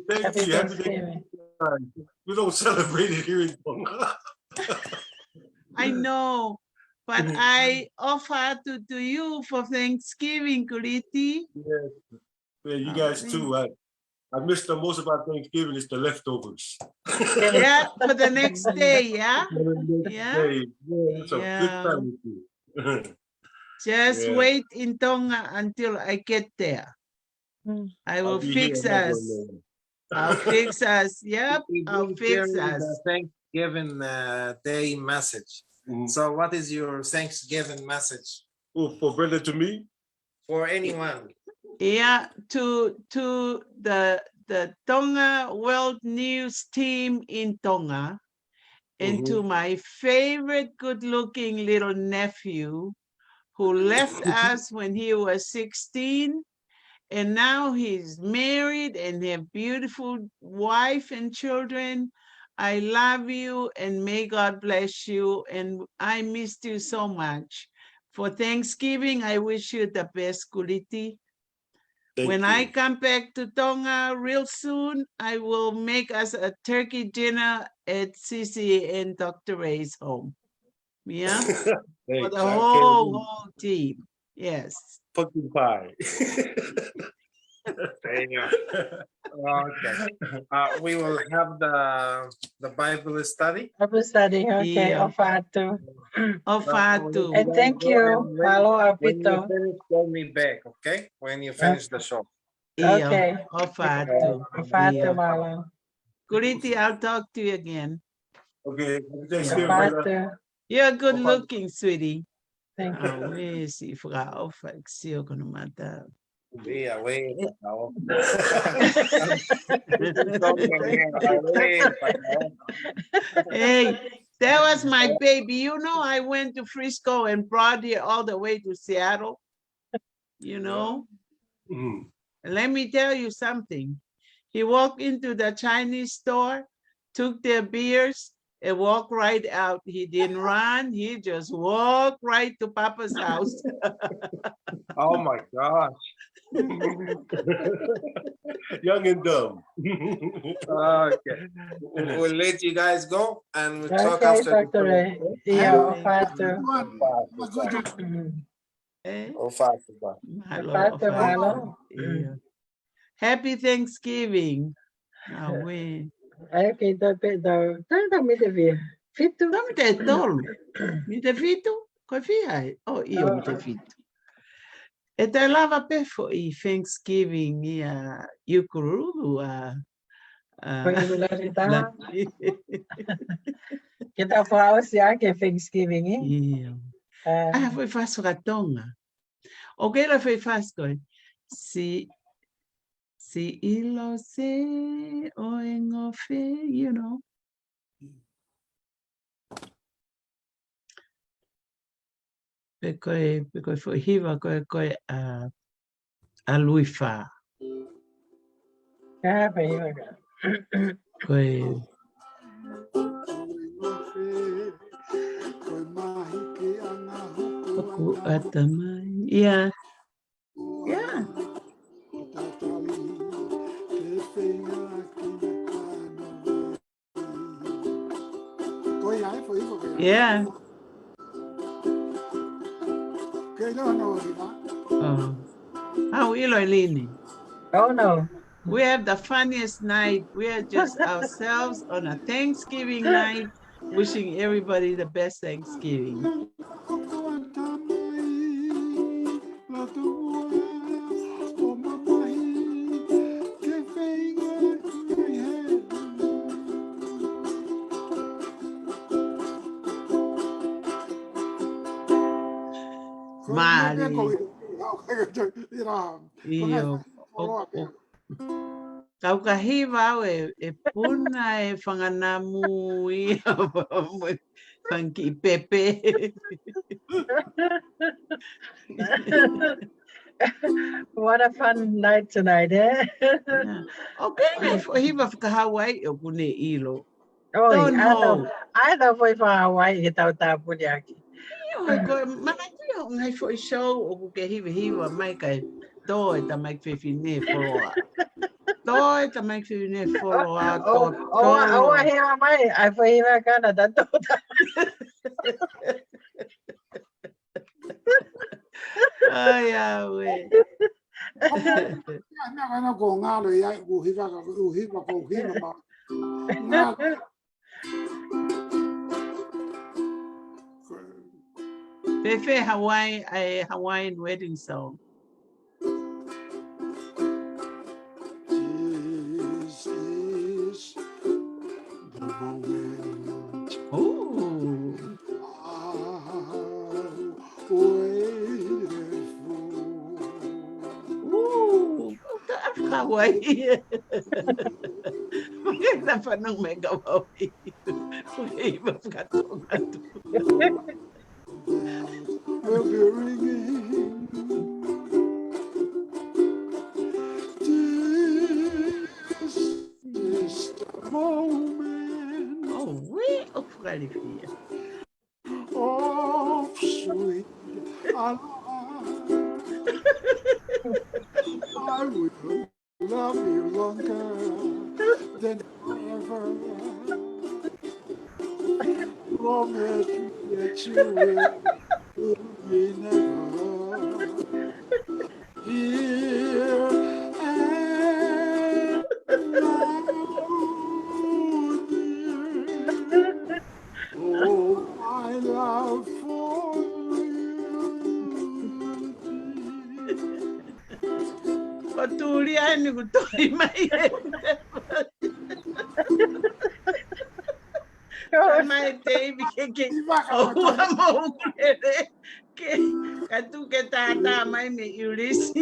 Thank Happy you. Happy Thanksgiving. Thanksgiving. We don't celebrate it here in Tonga. I know, but I offer to you for Thanksgiving, Kuriti. Yes. Yeah, you guys too. I missed the most about Thanksgiving is the leftovers. Yeah, for the next day, yeah? Yeah. Yeah, it's a good Yeah. time with you. Just Yeah. wait in Tonga until I get there. I will I'll be fix here another us. one. I'll fix us. Yep, I'll fix us. The Thanksgiving Day message. So what is your Thanksgiving message Oh, for Brenda to me? for anyone? Yeah, to the Tonga World News team in Tonga, and to my favorite good-looking little nephew who left us when he was 16, and now he's married and they have beautiful wife and children. I love you and may God bless you, and I missed you so much. For Thanksgiving, I wish you the best, Kuliti. When I come back to Tonga real soon, I will make us a turkey dinner at Sisi and Dr. Ray's home. Yeah, for the whole team. Yes. Pumpkin pie. There you go. Okay. We will have the Bible study. Bible study. Okay, Yeah. offer to. Ofatu. And thank you. Hello, When you Apito. finish, call me back, okay? When you finish the show. Okay. Ofatu. Offer to Marlon. Kuriti, I'll talk to you again. Okay. Offer to. You're good looking, sweetie. Thank you. Where is he? Frau Faxio gonna matter. Yeah, wait. Hey, that was my baby. You know, I went to Frisco and brought her all the way to Seattle. You know, let me tell you something. He walked into the Chinese store, took their beers, and walked right out. He didn't run. He just walked right to Papa's house. Oh my gosh. Young and dumb. Okay. We'll let you guys go and we'll talk Okay, after the Dr. break. Ray. Yeah, Thank Pato. Eh? Oh, fast. Malo, Pato, fast. malo. Yeah. Happy Thanksgiving. We. Okay, tanda mi te via. Fito. Não me te tolo. Me te fito. Koe fia. Oh, io me te fito. E te lava pe fo I Thanksgiving I Yukuru Pagigularita. Kita fala siya ke Thanksgiving eh. Io. Foi faz ratonga. O que ela foi faz koe? Si ilo se o engofe, you know. Koe foi hiva koe a lui fa. Koe aku atamai. Yeah. Yeah. Yeah. Oh. How ilo Elini? Oh no. We have the funniest night. We are just ourselves on a Thanksgiving night, wishing everybody the best Thanksgiving. Mari. Io. Kau kahiva e puna e whanganamu I whanki pepe. What a fun night tonight, eh? Yeah. Okay, hiva whakahawai o kune ilo. Oi, Tono. ato foi para Hawaii que tau tapuri aqui. Manaki o ngai foi show o kuke hiva mai kai toi ta mai whiwhine wholoa. Toi ta mai whiwhine wholoa tō tolo. O hea mai, ai foi hea kana da tota. Ai, awe. Fefe Hawaii, a Hawaiian wedding song. This is the moment. Ooh. I've waited for. Ooh. Hawaii. Maganda pa nung mega Hawaii. Iba ka to. Will be ringing. This is the moment. Oh, we of California. Oh, sweet aloha. I will love you longer than ever. Promise me that you will be never. Here and now, dear. Oh, my love for you. Patulian ko to mai. Mai te ke mo ke katu ke tata mai me Ulysses.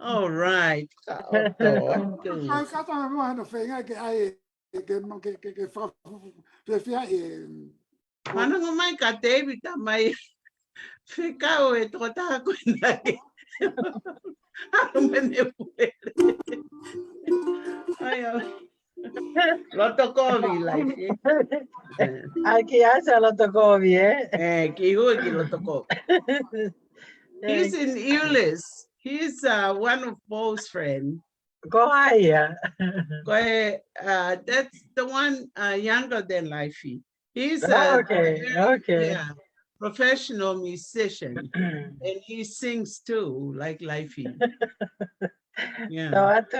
All right. Manang mai ka David mai ficao e trota ko nai. Ano menepule. Ai Loto kovi life. Aquí hace lo tocó bien. Ki hui ki loto kovi. He's in Euless. He's one of Paul's friends. Go higher. That's the one younger than Lifey. He's a Okay. professional musician, and he sings too, like Lifey. Yeah. So ato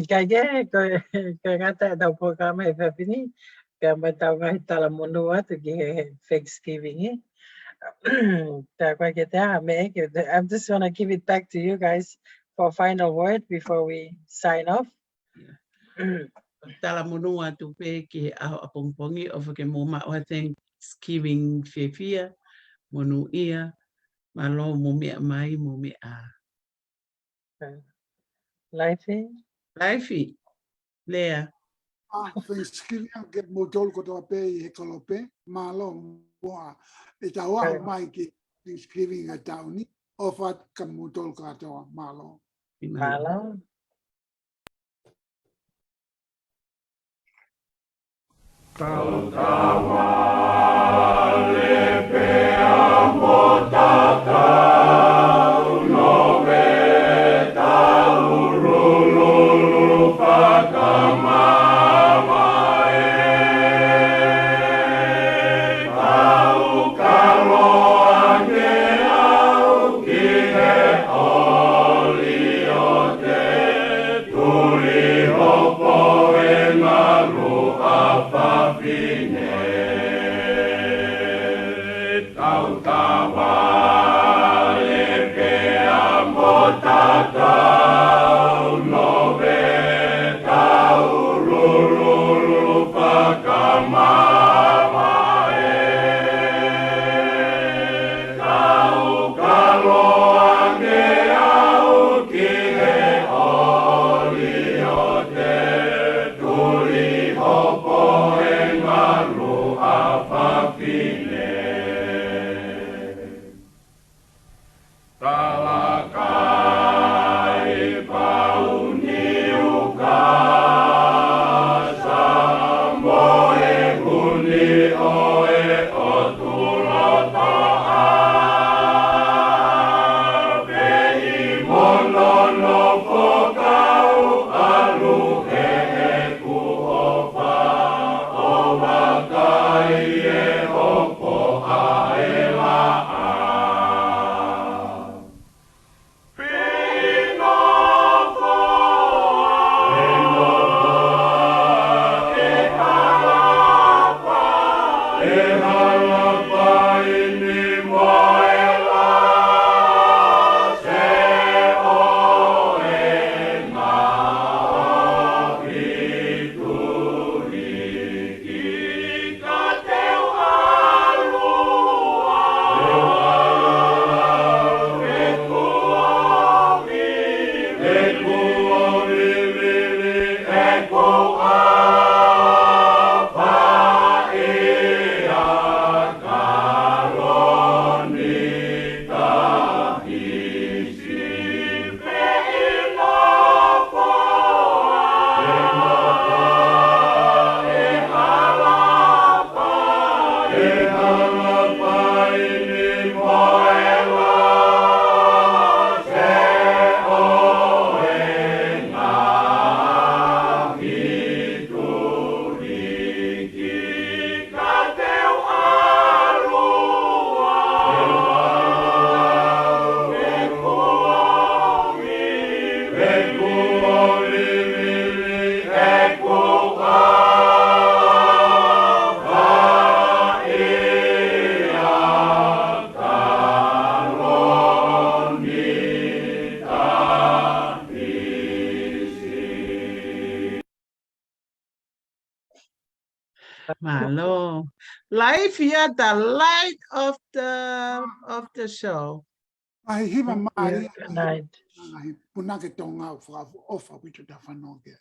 kaya ko ngata daw programa e fini kaya tao nga tala mundo ato ki Thanksgiving I'm just gonna give it back to you guys for a final word before we sign off. Tala munua tu pe ki apongpongi o ke moma o Thanksgiving fefia monu ia malo mumi mai mumi a. Lifey, Lea. Thanksgiving ke motol ko to pe e kolope malo wa e ta wa mai ki Thanksgiving a tauni o fat ka motol ka to malo. Malo. Tau tawa le pe amo tatau no ve tau rululu pakamama e tau kalo ake au ki he oli o te tuli hopo e ngaru Tau tawa le pe amo tatau no ve tau rululu pakamama e tau kalo ake au ki he oli o te tuli hopo e ngaru awhawhine. Talakai pauni ukasa mo e huni oe o tulota a pehi monono pokau alu he ku opa o wakai e opo a e la a. Malo. Life here, the light of the show. Ai hiva mai. Good night. Ai punake tonga fa ofa witu da fanoge.